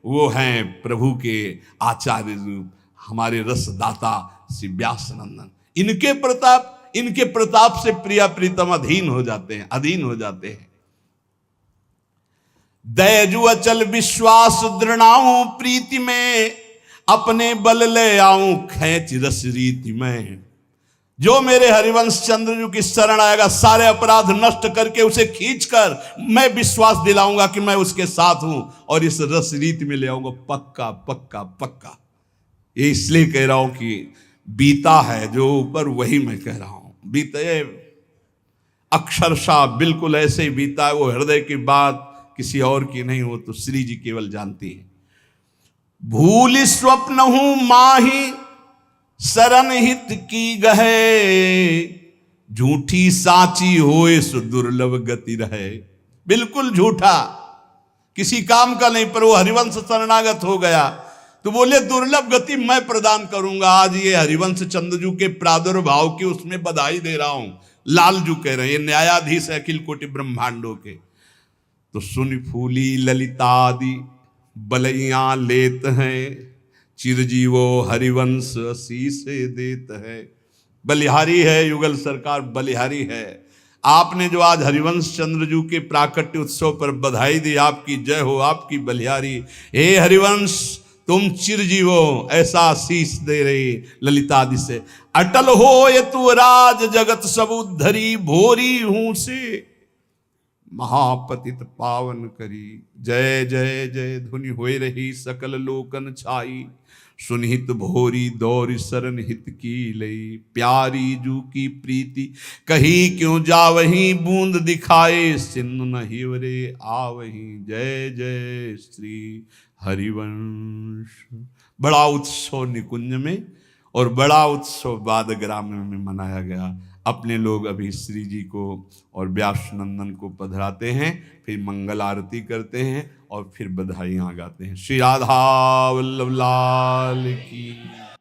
वो हैं प्रभु के आचार्य रूप, हमारे रसदाता श्री व्यास नंदन। इनके प्रताप से प्रिया प्रीतम अधीन हो जाते हैं। दयजु अचल विश्वास दृढ़ाऊं प्रीति में, अपने बल ले आऊं खेच रस रीति में। जो मेरे हरिवंश चंद्रजू की शरण आएगा, सारे अपराध नष्ट करके उसे खींचकर मैं विश्वास दिलाऊंगा कि मैं उसके साथ हूं और इस रस रीति में ले आऊंगा। पक्का पक्का पक्का। ये इसलिए कह रहा हूं कि बीता है जो ऊपर, वही मैं कह रहा हूं। बीते अक्षरशा बिल्कुल ऐसे ही बीता है। वो हृदय की बात किसी और की नहीं, हो तो श्री जी केवल जानती है। भूल स्वप्न हूं माही शरण हित की गहे, झूठी साची होए सो दुर्लभ गति रहे। बिल्कुल झूठा, किसी काम का नहीं, पर वो हरिवंश शरणागत हो गया तो बोले दुर्लभ गति मैं प्रदान करूंगा। आज ये हरिवंश चंद्रजू के प्रादुर्भाव की उसमें बधाई दे रहा हूं। लालजू कह रहे हैं, ये न्यायाधीश है अखिल कोटि ब्रह्मांडों के। तो सुन फूली ललितादि बलैया लेत हैं, चिरजीवो हरिवंश शीश देत है। बलिहारी है युगल सरकार, बलिहारी है। आपने जो आज हरिवंश चंद्रजू के प्राकट्य उत्सव पर बधाई दी, आपकी जय हो, आपकी बलिहारी। हे हरिवंश तुम चिरजीवो, ऐसा आशीष दे रही ललितादि से। अटल हो ये तू राज जगत सब उद्धरी, भोरी हूं से महापतित पावन करी। जय जय जय धुनि होए रही सकल लोकन छाई, सुनहित भोरी दौर शरण हित की लई। प्यारी जू की प्रीति कही क्यों जावही, बूंद दिखाए सिंधु नहीं वरे आवही। जय जय श्री हरिवंश। बड़ा उत्सव निकुंज में और बड़ा उत्सव बादग्राम में मनाया गया। अपने लोग अभी श्री जी को और व्यास नंदन को पधराते हैं, फिर मंगल आरती करते हैं और फिर बधाइयाँ गाते हैं। श्री राधा वल्लभ लाल की।